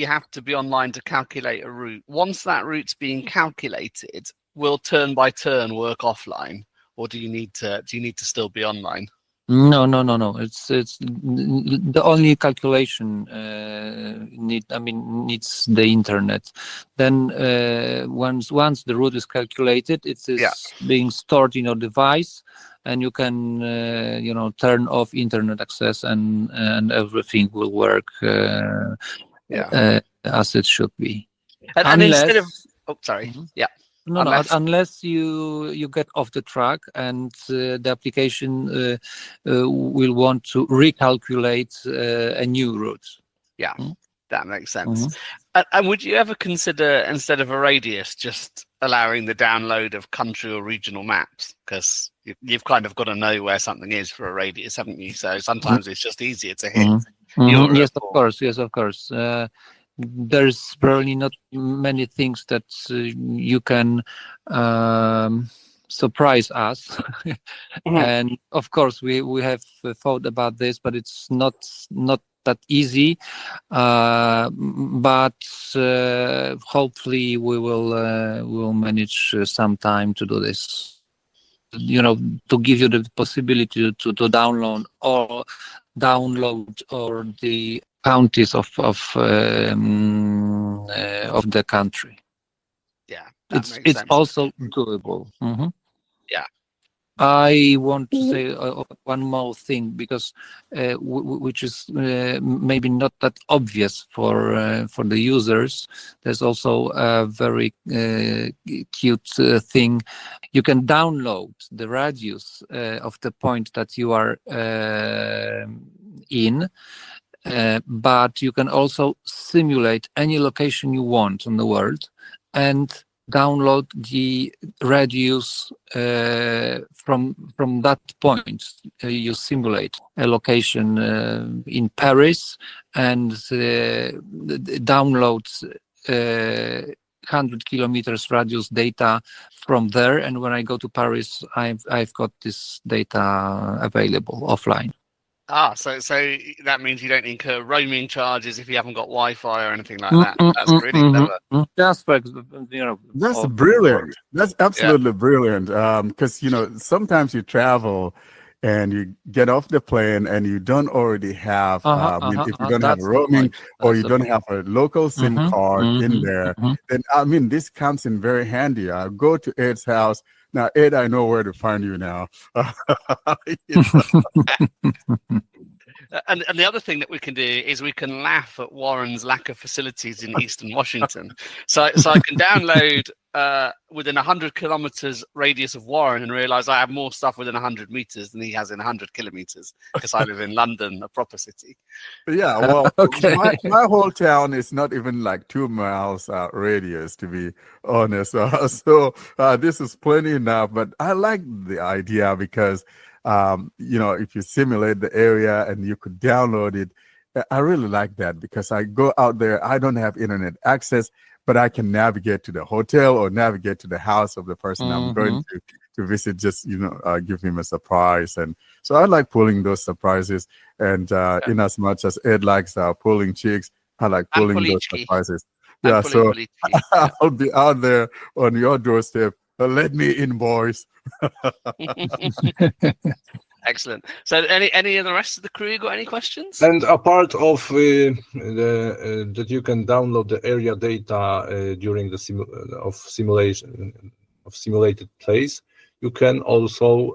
have to be online to calculate a route. Once that route's being calculated, will turn by turn work offline, or do you need to still be online? No. It's the only calculation needs the internet. Then once the route is calculated, it is being stored in your device, and you can turn off internet access, and everything will work as it should be. And instead of Unless you get off the track and the application will want to recalculate a new route. Yeah, that makes sense. And would you ever consider, instead of a radius, just allowing the download of country or regional maps? Because you've kind of got to know where something is for a radius, haven't you? So sometimes it's just easier to hit. Yes, of course. There's probably not many things that you can surprise us. And of course we have thought about this, but it's not that easy, but hopefully we will manage some time to do this, to give you the possibility to download or the counties of the country. Yeah, it's also doable. Yeah. I want to say one more thing, because which is maybe not that obvious for the users. There's also a very cute thing. You can download the radius of the point that you are in, but you can also simulate any location you want in the world and download the radius from that point. You simulate a location in Paris and download 100 kilometers radius data from there, and when I go to Paris, I've got this data available offline. So that means you don't incur roaming charges if you haven't got Wi-Fi or anything like that. That's really clever. That's brilliant. That's absolutely brilliant. Because sometimes you travel and you get off the plane and you don't already have, if you don't have roaming or you don't have a local SIM card in there, then this comes in very handy. I'll go to Ed's house. Now, Ed, I know where to find you now. And the other thing that we can do is we can laugh at Warren's lack of facilities in Eastern Washington. So I can download within 100 kilometers radius of Warren and realize I have more stuff within 100 meters than he has in 100 kilometers, because I live in London, a proper city. Yeah, well, my whole town is not even like 2 miles radius, to be honest. So this is plenty enough, but I like the idea because if you simulate the area and you could download it, I really like that, because I go out there, I don't have internet access, but I can navigate to the hotel or navigate to the house of the person I'm going to visit, just, give him a surprise. And so I like pulling those surprises. And in as much as Ed likes pulling chicks, I like pulling those surprises. Yeah, so I'll be out there on your doorstep. Let me in, boys. Excellent. So any of the rest of the crew got any questions? And apart of that you can download the area data during the simulated place, you can also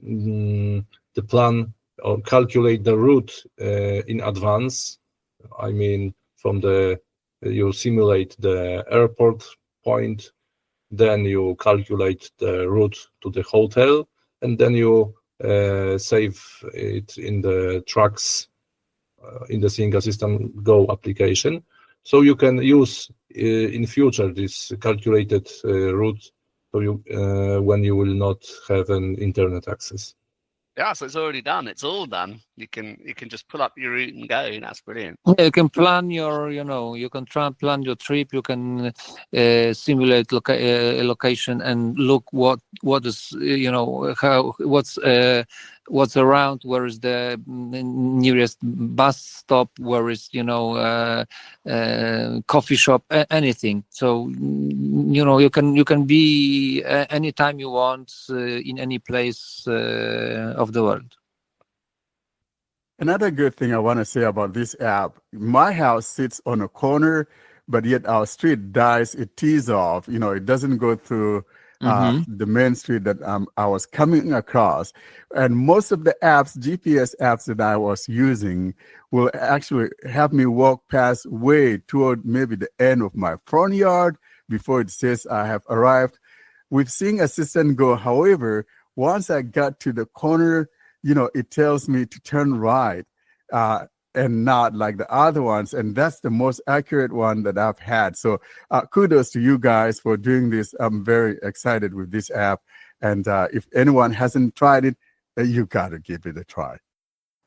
the plan or calculate the route in advance. I mean, from you simulate the airport point, then you calculate the route to the hotel, and then you save it in the tracks in the Seeing Assistant Go application. So you can use in future this calculated route when you will not have an internet access. Yeah, so it's already done. It's all done. You can just pull up your route and go. That's brilliant. Yeah, you can plan your, plan your trip. You can simulate a location and look what is, what's around. Where is the nearest bus stop? Where is coffee shop? Anything. So you can be anytime you want in any place of the world. Another good thing I want to say about this app, my house sits on a corner, but yet our street it tees off. It doesn't go through the main street that I was coming across. And most of the apps, GPS apps that I was using, will actually have me walk past way toward maybe the end of my front yard before it says I have arrived. We've seen Assistant Go. However, once I got to the corner, it tells me to turn right and not like the other ones. And that's the most accurate one that I've had. So kudos to you guys for doing this. I'm very excited with this app. And if anyone hasn't tried it, you got to give it a try.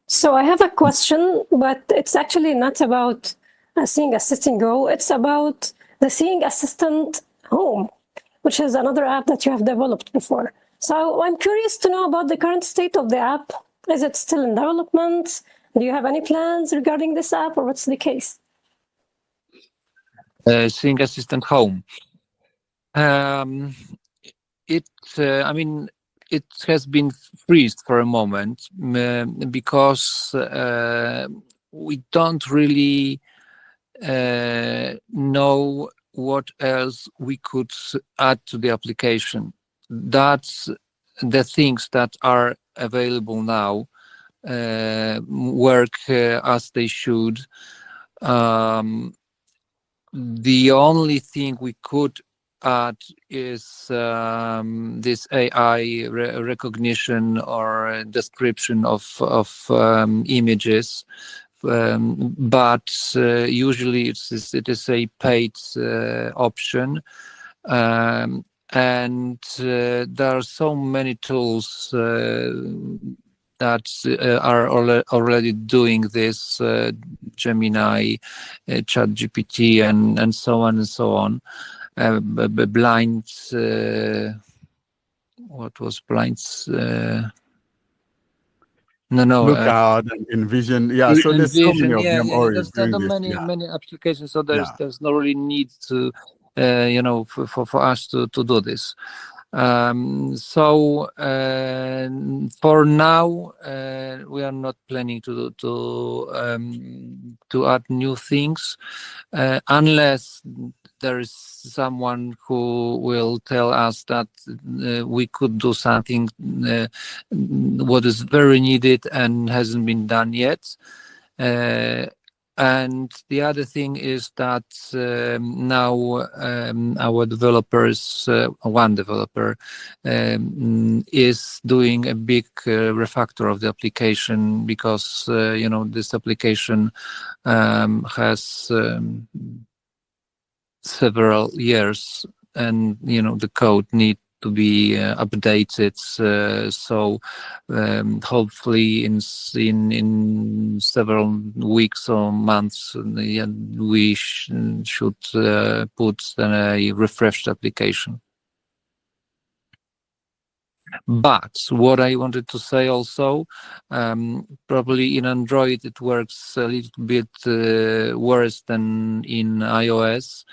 So I have a question, but it's actually not about Seeing Assistant Go. It's about the Seeing Assistant Home, which is another app that you have developed before. So I'm curious to know about the current state of the app. Is it still in development? Do you have any plans regarding this app, or what's the case? Seeing Assistant Home. It has been freezed for a moment because we don't really know what else we could add to the application. That's the things that are available now work as they should. The only thing we could add is this AI recognition or description of images. But usually it is a paid option. And there are so many tools that are already doing this, Gemini, ChatGPT, and so on and so on. Blind, what was Blind's? Lookout and Envision. Yeah, so there's so many of them already doing this. Many applications, so there's no really need to, for us to do this. So for now, we are not planning to add new things unless there is someone who will tell us that we could do something what is very needed and hasn't been done yet. And the other thing is that now our developers, one developer, is doing a big refactor of the application because this application has several years, and the code need to be updated. So hopefully in several weeks or months, we should put a refreshed application. But what I wanted to say also, probably in Android it works a little bit worse than in iOS,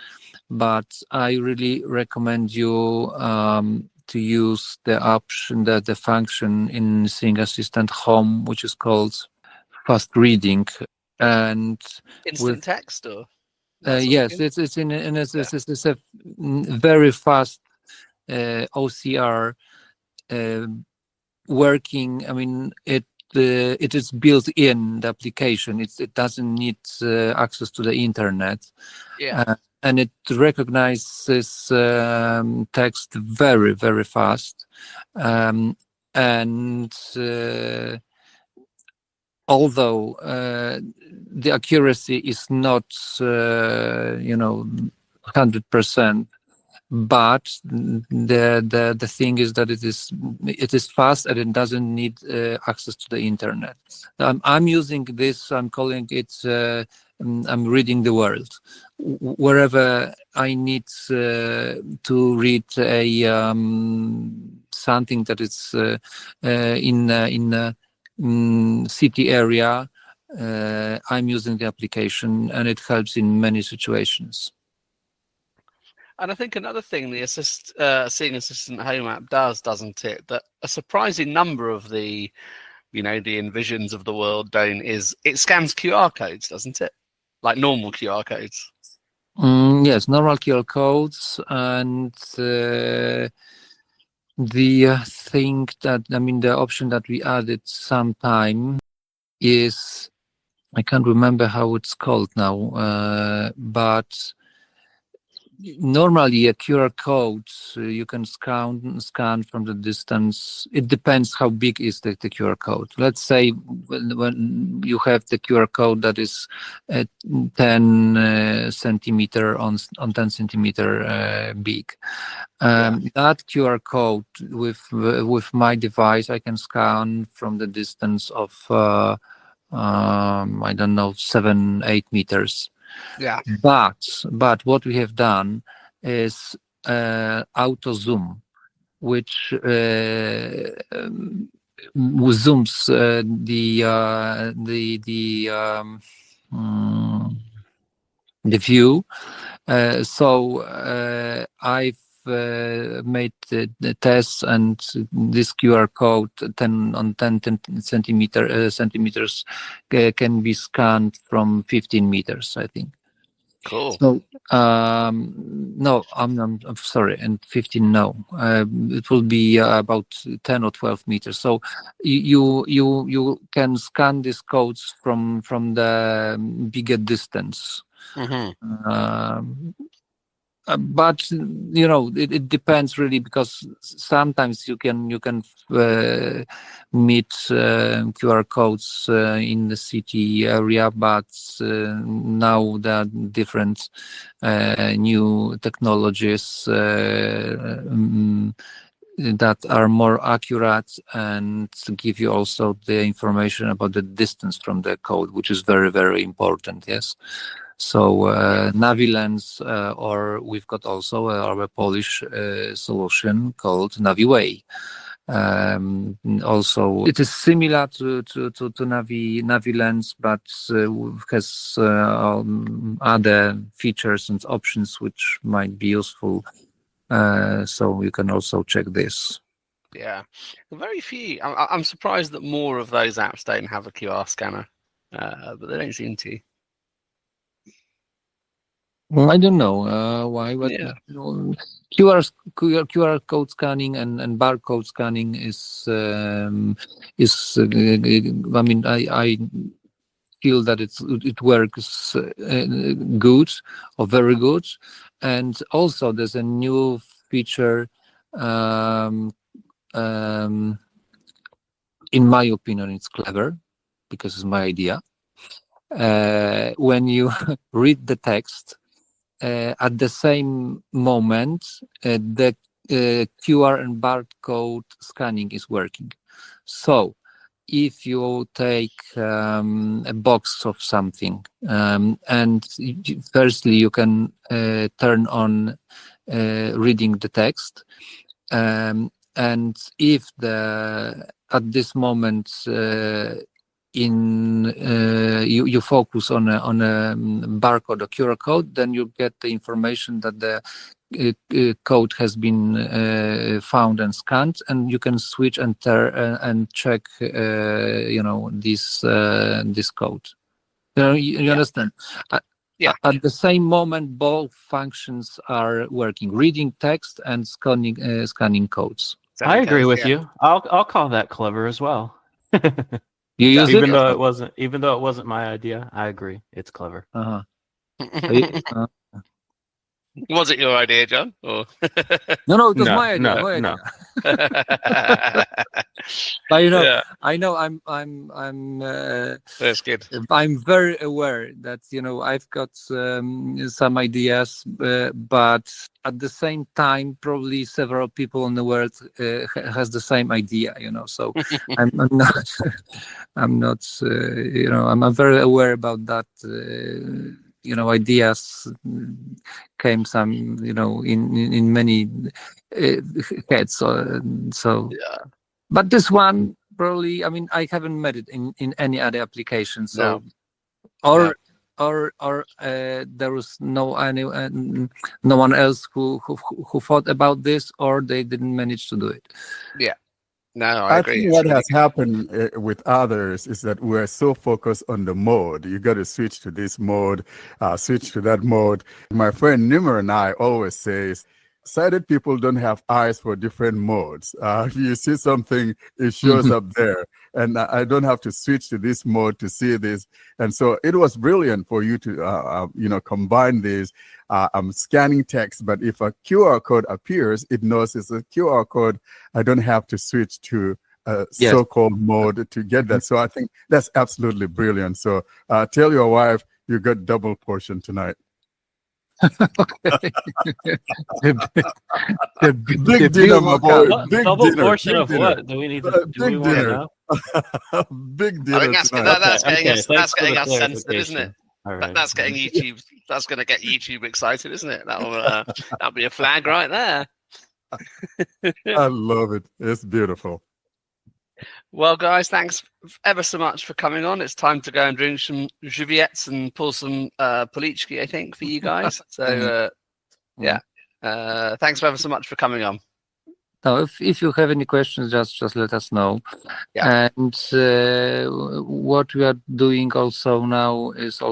but I really recommend you to use the option, the function in Seeing Assistant Home, which is called fast reading, and instant text, or yes, it's it's a very fast OCR working. I mean, it is built in the application. It doesn't need access to the internet. Yeah. And it recognizes text very, very fast. And although the accuracy is not 100%, but the thing is that it is fast and it doesn't need access to the internet. I'm using this. I'm calling it. I'm reading the world. Wherever I need to read a something that is in city area, I'm using the application, and it helps in many situations. And I think another thing the Seeing Assistant Home app does, doesn't it, that a surprising number of the Envisions of the world don't, is it scans QR codes, doesn't it? Like normal QR codes. Yes, normal QR codes, and the thing that, the option that we added sometime is, I can't remember how it's called now, but normally a QR code you can scan from the distance. It depends how big is the QR code. Let's say when you have the QR code that is at 10 centimeter on 10 centimeter big. That QR code with my device, I can scan from the distance of I don't know, 7-8 meters. Yeah. But what we have done is auto zoom, which zooms the view. So I've made the tests, and this QR code 10 centimeters can be scanned from 15 meters, I think. Cool. So no, I'm sorry, and 15 no. It will be about 10 or 12 meters. So you can scan these codes from the bigger distance. Mm-hmm. But it depends really, because sometimes you can meet QR codes in the city area, but now there are different new technologies that are more accurate and give you also the information about the distance from the code, which is very, very important. Yes. So NaviLens, or we've got also our Polish solution called NaviWay. Also, it is similar to NaviLens, but has other features and options which might be useful. So you can also check this. Yeah, very few. I'm surprised that more of those apps don't have a QR scanner, but they don't seem to. Well, I don't know why, but Yeah. QR code scanning and barcode scanning is. I feel that it works good or very good, and also there's a new feature. In my opinion, it's clever because it's my idea. When you read the text, at the same moment, the QR and barcode scanning is working. So if you take a box of something, and firstly you can turn on reading the text, and if at this moment you focus on a barcode or QR code, then you get the information that the code has been found and scanned, and you can switch and check this code. You understand? Yeah. At the same moment, both functions are working: reading text and scanning codes. I agree with you. I'll call that clever as well. You use even it? though it wasn't my idea. I agree. It's clever. Uh-huh. Was it your idea, John? Or No, it was my idea. No. But Yeah. I know I'm That's good. I'm very aware that I've got some ideas, but at the same time, probably several people in the world has the same idea. So I'm not I'm not I'm very aware about that. Ideas came some in many heads. So Yeah. but this one probably, I mean, I haven't met it in any other application. So No. or there was no one else who thought about this, or they didn't manage to do it. Yeah. No, I agree. think what has happened with others is that we're so focused on the mode. You got to switch to this mode, switch to that mode. My friend Nimmer and I always say, sighted people don't have eyes for different modes. If you see something, it shows up there. And I don't have to switch to this mode to see this. And so it was brilliant for you to, combine these. I'm scanning text, but if a QR code appears, it knows it's a QR code. I don't have to switch to a so-called mode to get that. So I think that's absolutely brilliant. So tell your wife you got double portion tonight. Okay. the Big dinner, my boy. Big Double dinner. portion Big of dinner. what? Do we need to? Do we Big want to dinner. know? Big dinner. I think that's tonight. that's getting Okay, us thanks for the censored, isn't clarification. it? All right. That's getting YouTube. That's going to get YouTube excited, isn't it? That'll be a flag right there. I love it. It's beautiful. Well, guys, thanks ever so much for coming on. It's time to go and drink some Juviettes and pull some Polichki, I think, for you guys. So, thanks ever so much for coming on. No, if you have any questions, just let us know. Yeah. And what we are doing also now is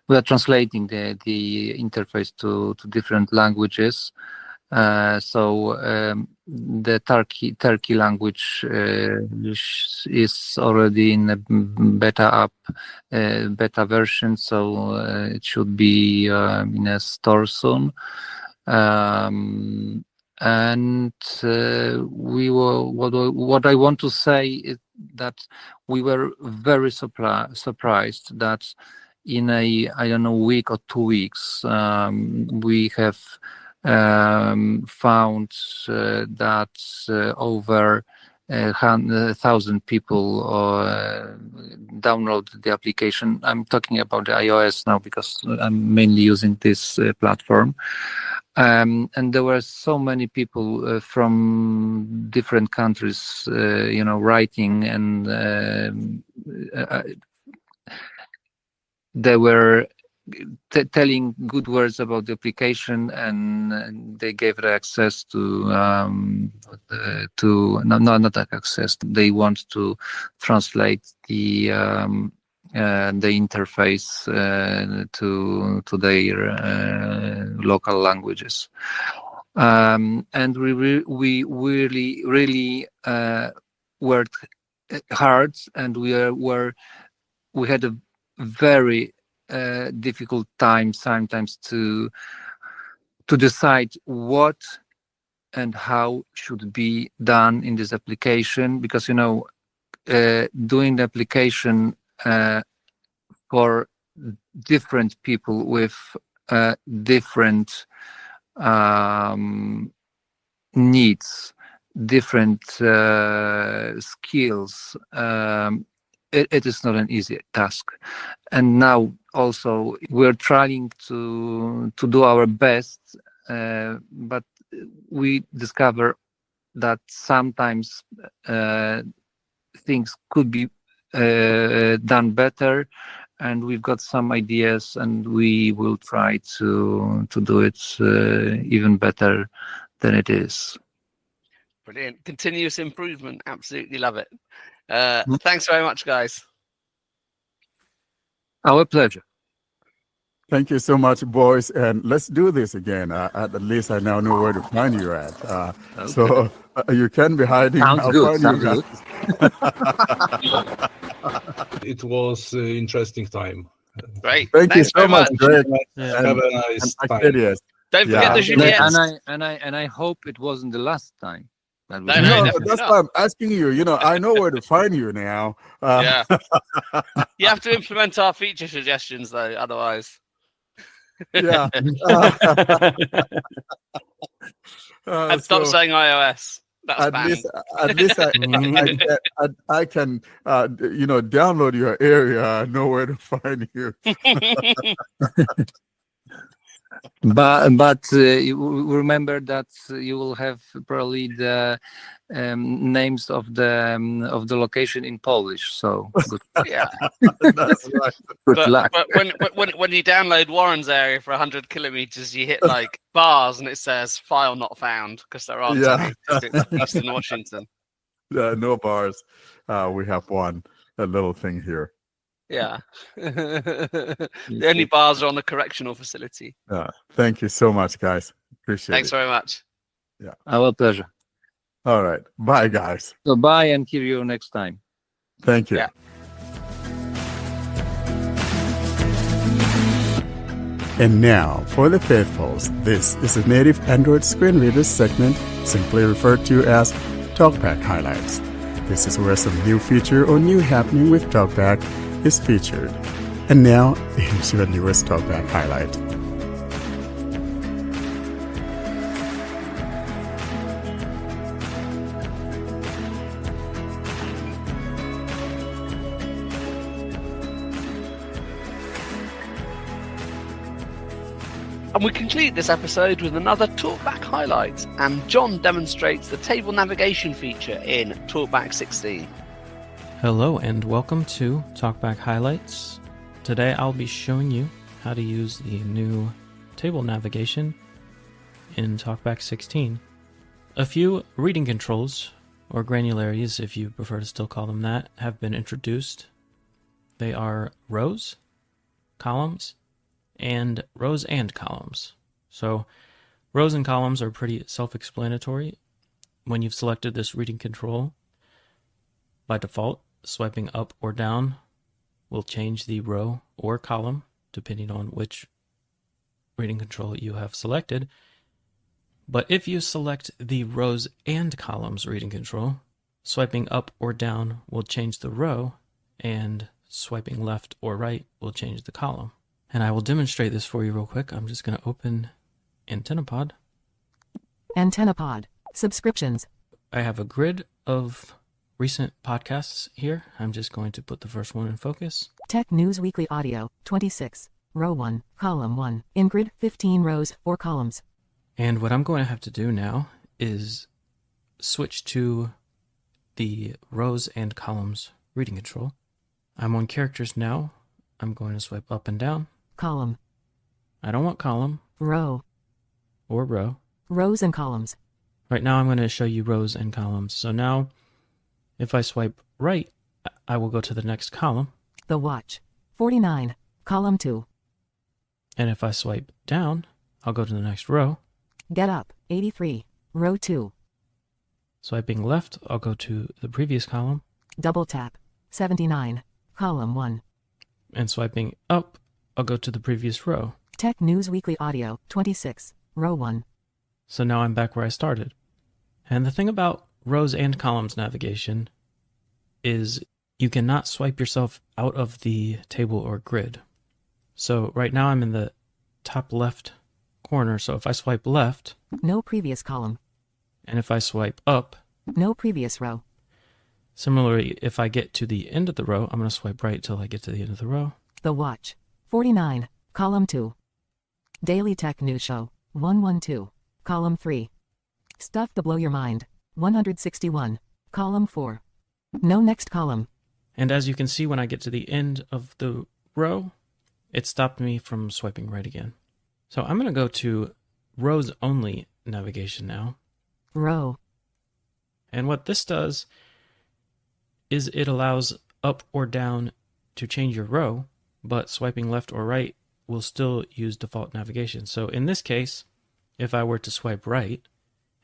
we are translating the interface to different languages. So the Turkey language is already in a beta version, so it should be in a store soon. And what I want to say is that we were very surprised that in a week or 2 weeks we have found that over 100,000 people download the application. I'm talking about the iOS now because I'm mainly using this platform. And there were so many people from different countries, writing, and they were telling good words about the application, and they gave the access not access. They want to translate the interface to their local languages, and we really worked hard, and we had a very difficult time sometimes to decide what and how should be done in this application, because doing the application for different people with different needs, different skills, it is not an easy task. And now also we're trying to do our best, but we discover that sometimes things could be done better, and we've got some ideas, and we will try to do it even better than it is. Brilliant. Continuous improvement. Absolutely love it. Thanks very much, guys. Our pleasure. Thank you so much, boys. And let's do this again. At least I now know where to find you at. Okay. So you can be hiding. Sounds good. It was interesting time. Great. Thank you Thanks so very much, Greg. Yeah. Have a nice time. Yes. Don't forget the Yeah. Juliettes. And I hope it wasn't the last time that we No, did no, it. definitely That's not. why I'm asking you. I know where to find you now. Yeah. You have to implement our feature suggestions, though, otherwise. Yeah. And stop saying iOS. That's at banned. least I can download your area. I know where to find you. But you remember that you will have probably the names of the location in Polish. So good. Yeah. That's right. Good luck. But when you download Warren's area for 100 kilometers, you hit like bars and it says file not found because there aren't Yeah. any. 'Cause it's Eastern Washington. No bars. We have a little thing here. Yeah. The only bars are on the correctional facility. Thank you so much, guys. Appreciate Thanks it. very much. Yeah. Our pleasure. All right. Bye, guys. So bye and hear you next time. Thank you. Yeah. And now, for the faithfuls, this is a native Android screen reader segment, simply referred to as Talkback Highlights. This is where some new feature or new happening with Talkback is featured. And now, here's your newest Talkback highlight. And we conclude this episode with another Talkback highlight, and John demonstrates the table navigation feature in Talkback 16. Hello and welcome to Talkback Highlights. Today I'll be showing you how to use the new table navigation in Talkback 16. A few reading controls, or granularities if you prefer to still call them that, have been introduced. They are rows, columns, and rows and columns. So rows and columns are pretty self-explanatory. When you've selected this reading control, by default, swiping up or down will change the row or column depending on which reading control you have selected. But if you select the rows and columns reading control, swiping up or down will change the row, and swiping left or right will change the column. And I will demonstrate this for you real quick. I'm just going to open AntennaPod. AntennaPod. Subscriptions. I have a grid of recent podcasts here. I'm just going to put the first one in focus. Tech News Weekly Audio, 26. Row 1, column 1. In grid, 15 rows, 4 columns. And what I'm going to have to do now is switch to the rows and columns reading control. I'm on characters now. I'm going to swipe up and down. Column. I don't want column. Row. Or row. Rows and columns. Right now I'm going to show you rows and columns. So now if I swipe right, I will go to the next column. The Watch. 49. Column 2. And if I swipe down, I'll go to the next row. Get Up. 83. Row 2. Swiping left, I'll go to the previous column. Double Tap. 79. Column 1. And swiping up, I'll go to the previous row. Tech News Weekly Audio, 26. Row 1. So now I'm back where I started. And the thing about rows and columns navigation is you cannot swipe yourself out of the table or grid. So right now I'm in the top left corner. So if I swipe left, no previous column. And if I swipe up, no previous row. Similarly, if I get to the end of the row, I'm going to swipe right till I get to the end of the row. The Watch. 49. Column 2. Daily Tech News Show. 112. Column 3. Stuff to Blow Your Mind. 161. Column 4. No next column. And as you can see, when I get to the end of the row, it stopped me from swiping right again. So I'm going to go to rows only navigation now. Row. And what this does is it allows up or down to change your row, but swiping left or right will still use default navigation. So in this case, if I were to swipe right,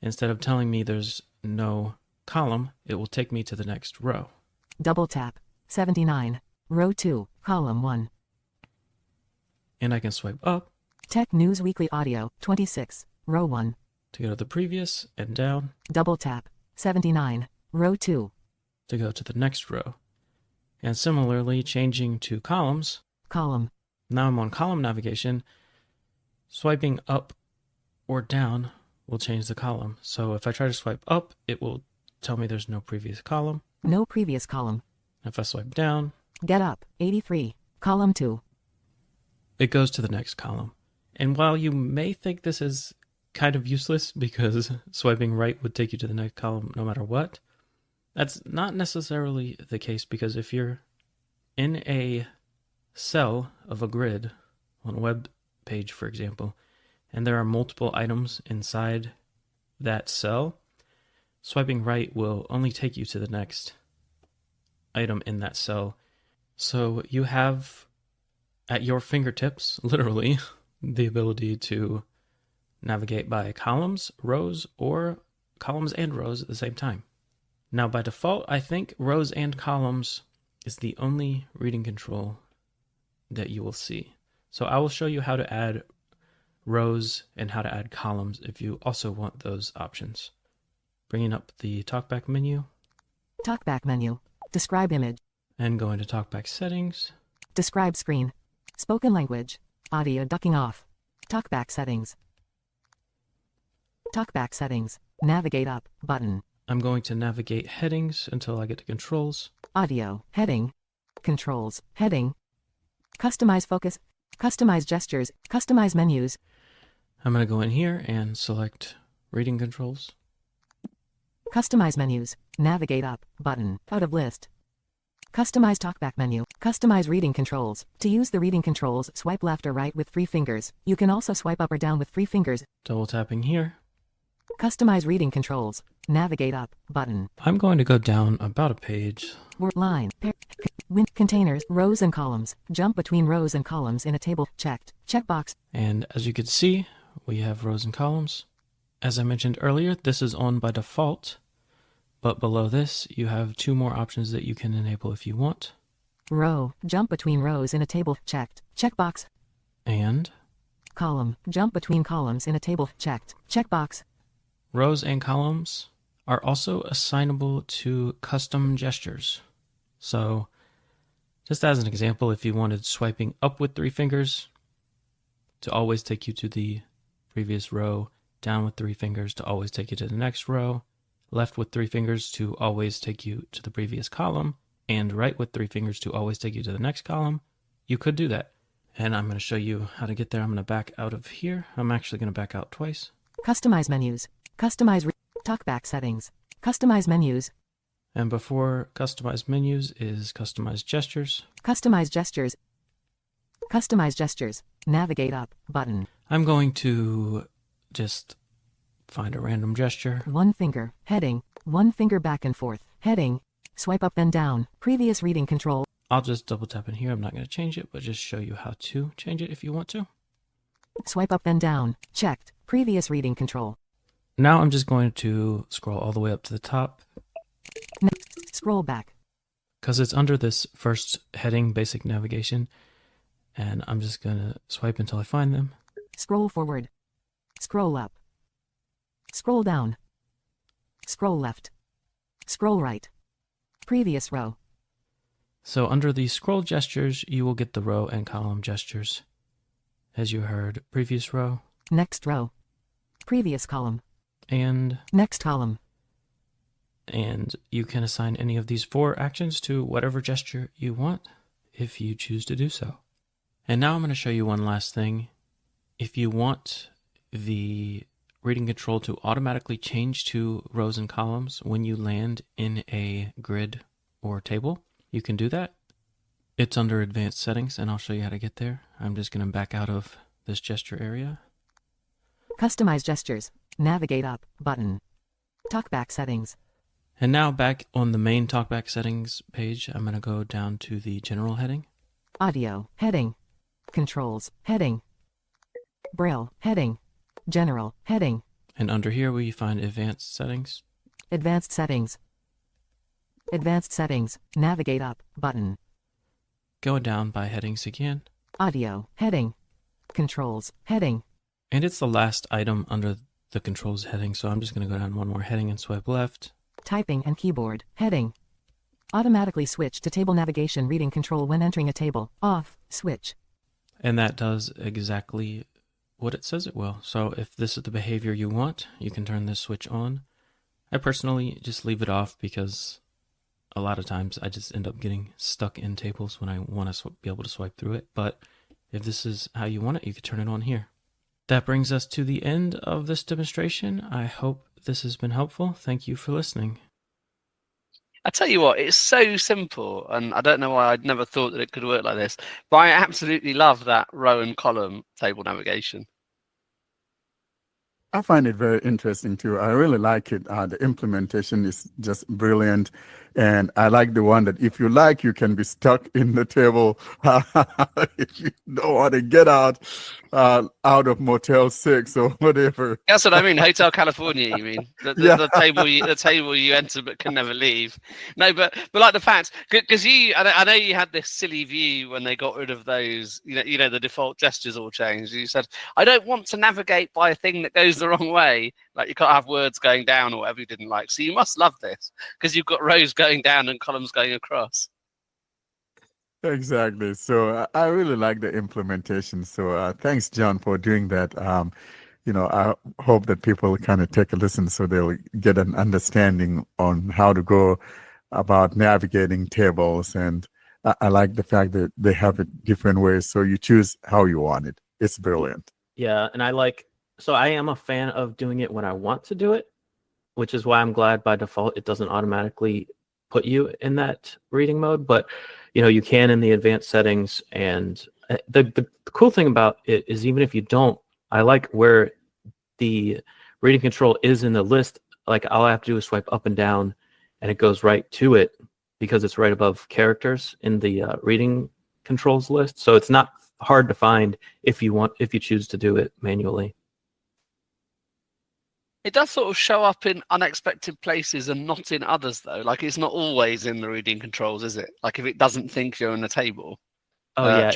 instead of telling me there's no column, it will take me to the next row. Double tap. 79. Row 2, column 1. And I can swipe up. Tech News Weekly Audio, 26, row 1. To go to the previous and down. Double tap, 79, row 2. To go to the next row. And similarly, changing to columns. Column. Now I'm on column navigation. Swiping up or down will change the column. So if I try to swipe up, it will tell me there's no previous column. No previous column. If I swipe down, Get up, 83, column 2. it goes to the next column. And while you may think this is kind of useless because swiping right would take you to the next column no matter what, that's not necessarily the case, because if you're in a cell of a grid on a web page, for example, and there are multiple items inside that cell, swiping right will only take you to the next item in that cell. So you have at your fingertips, literally, the ability to navigate by columns, rows, or columns and rows at the same time. Now, by default, I think rows and columns is the only reading control that you will see. So I will show you how to add rows and how to add columns if you also want those options. Bringing up the Talkback menu. Talkback menu. Describe image. And going to Talkback settings. Describe screen. Spoken language. Audio ducking off. Talkback settings. Talkback settings. Navigate up button. I'm going to navigate headings until I get to controls. Audio. Heading. Controls. Heading. Customize focus. Customize gestures. Customize menus. I'm going to go in here and select reading controls. Customize menus. Navigate up button. Out of list. Customize Talkback menu. Customize reading controls. To use the reading controls, swipe left or right with 3 fingers. You can also swipe up or down with 3 fingers. Double tapping here. Customize reading controls. Navigate up button. I'm going to go down about a page. Word line. Containers. Rows and columns. Jump between rows and columns in a table. Checked. Checkbox. And as you can see, we have rows and columns. As I mentioned earlier, this is on by default. But below this, you have 2 more options that you can enable if you want. Row. Jump between rows in a table. Checked. Checkbox. And column. Jump between columns in a table. Checked. Checkbox. Rows and columns are also assignable to custom gestures. So, just as an example, if you wanted swiping up with 3 fingers to always take you to the previous row, down with 3 fingers to always take you to the next row, left with 3 fingers to always take you to the previous column, and right with 3 fingers to always take you to the next column, you could do that. And I'm going to show you how to get there. I'm going to back out of here. I'm actually going to back out twice. Customize menus. Customize Talkback settings. Customize menus. And before customize menus is customize gestures. Customize gestures. Customize gestures. Navigate up button. I'm going to just find a random gesture. 1 finger. Heading. 1 finger back and forth. Heading. Swipe up and down. Previous reading control. I'll just double tap in here. I'm not going to change it, but just show you how to change it if you want to. Swipe up and down. Checked. Previous reading control. Now I'm just going to scroll all the way up to the top. Scroll back. Because it's under this first heading, basic navigation. And I'm just going to swipe until I find them. Scroll forward. Scroll up. Scroll down. Scroll left. Scroll right. Previous row. So under the scroll gestures, you will get the row and column gestures. As you heard, previous row. Next row. Previous column. And next column. And you can assign any of these 4 actions to whatever gesture you want if you choose to do so. And now I'm going to show you one last thing. If you want the reading control to automatically change to rows and columns when you land in a grid or table, you can do that. It's under advanced settings, and I'll show you how to get there. I'm just going to back out of this gesture area. Customize gestures. Navigate up button. Talkback settings. And now back on the main Talkback settings page, I'm going to go down to the general heading. Audio. Heading. Controls. Heading. Braille. Heading. General. Heading. And under here we find advanced settings. Advanced settings. Advanced settings. Navigate up button. Go down by headings again. Audio. Heading. Controls, heading. And it's the last item under the controls heading, so I'm just going to go down one more heading and swipe left. Typing and keyboard, heading. Automatically switch to table navigation reading control when entering a table, off, switch. And that does exactly what it says it will. So if this is the behavior you want, you can turn this switch on. I personally just leave it off because a lot of times I just end up getting stuck in tables when I want to be able to swipe through it. But if this is how you want it, you can turn it on here. That brings us to the end of this demonstration. I hope this has been helpful. Thank you for listening. I tell you what, it's so simple, and I don't know why I'd never thought that it could work like this, but I absolutely love that row and column table navigation. I find it very interesting too. I really like it. The implementation is just brilliant. And I like the one that if you like, you can be stuck in the table if you don't want to get out of Motel 6 or whatever. That's what I mean. Hotel California, you mean? The table you enter but can never leave. No, but like the fact, because I know you had this silly view when they got rid of those, you know, the default gestures all changed. You said, I don't want to navigate by a thing that goes the wrong way. Like you can't have words going down or whatever you didn't like. So you must love this because you've got rows going down and columns going across. Exactly. So I really like the implementation. So thanks, John, for doing that. I hope that people kind of take a listen so they'll get an understanding on how to go about navigating tables. And I like the fact that they have it different ways. So you choose how you want it. It's brilliant. Yeah, and I am a fan of doing it when I want to do it, which is why I'm glad by default it doesn't automatically put you in that reading mode. But you can in the advanced settings, and the cool thing about it is even if you don't, I like where the reading control is in the list. Like all I have to do is swipe up and down and it goes right to it because it's right above characters in the reading controls list. So it's not hard to find if you choose to do it manually. It does sort of show up in unexpected places and not in others, though. Like it's not always in the reading controls, is it? Like if it doesn't think you're in a table. Oh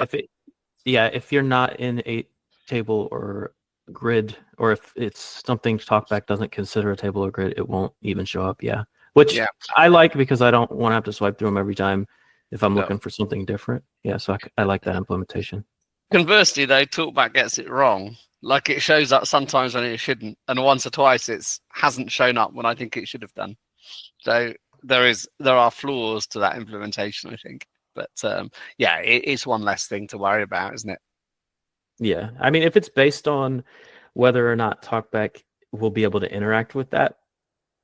if you're not in a table or grid, or if it's something Talkback doesn't consider a table or grid, it won't even show up. Yeah, which I like because I don't want to have to swipe through them every time if I'm looking for something different. Yeah, so I like that implementation. Conversely, though, Talkback gets it wrong. Like it shows up sometimes when it shouldn't, and once or twice it hasn't shown up when I think it should have done. So there are flaws to that implementation, I think. But it's one less thing to worry about, isn't it? Yeah, I mean, if it's based on whether or not Talkback will be able to interact with that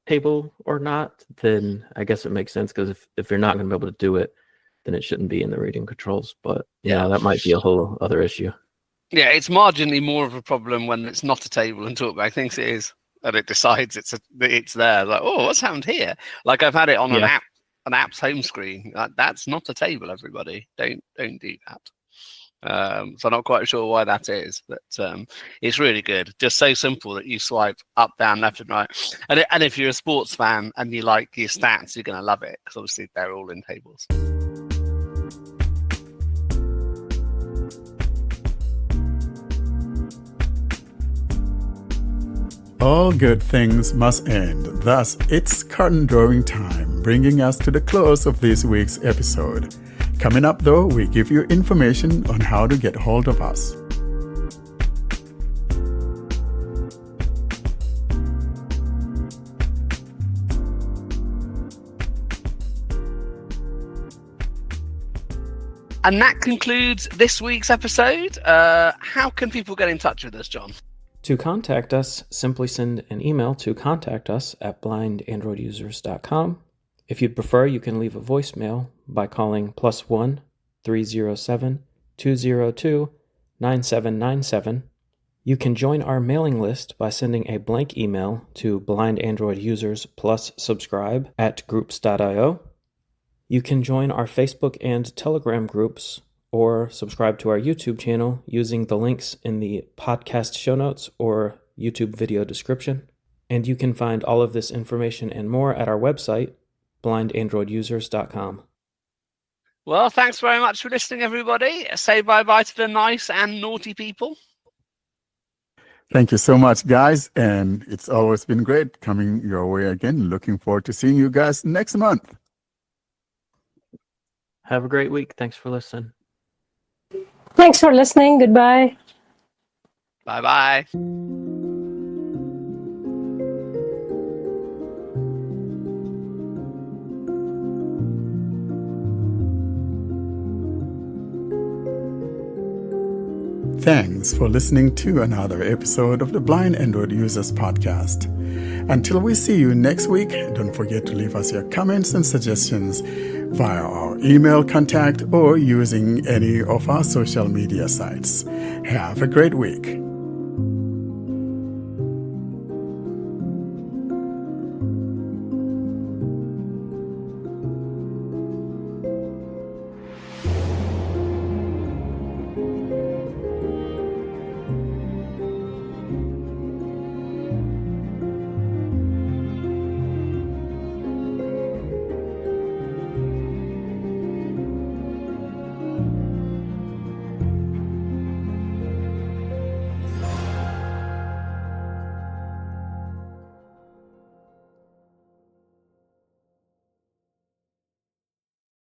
table or not, then I guess it makes sense, because if you're not going to be able to do it, then it shouldn't be in the reading controls. But that might be a whole other issue. Yeah, it's marginally more of a problem when it's not a table and Talkback thinks it is, and it decides it's there. Like, oh, what's happened here? Like I've had it on an app's home screen. That's not a table, everybody. Don't do that. So I'm not quite sure why that is, but it's really good. Just so simple that you swipe up, down, left, and right. And if you're a sports fan and you like your stats, you're going to love it, because obviously they're all in tables. All good things must end. Thus, it's curtain drawing time, bringing us to the close of this week's episode. Coming up, though, we give you information on how to get hold of us. And that concludes this week's episode. How can people get in touch with us, John? To contact us, simply send an email to contactus@blindandroidusers.com. If you'd prefer, you can leave a voicemail by calling +1 307 202 9797. You can join our mailing list by sending a blank email to blindandroidusers+subscribe@groups.io. You can join our Facebook and Telegram groups, or subscribe to our YouTube channel using the links in the podcast show notes or YouTube video description. And you can find all of this information and more at our website, blindandroidusers.com. Well, thanks very much for listening, everybody. Say bye-bye to the nice and naughty people. Thank you so much, guys. And it's always been great coming your way again. Looking forward to seeing you guys next month. Have a great week. Thanks for listening. Thanks for listening. Goodbye. Bye-bye. Thanks for listening to another episode of the Blind Android Users Podcast. Until we see you next week, don't forget to leave us your comments and suggestions via our email contact or using any of our social media sites. Have a great week.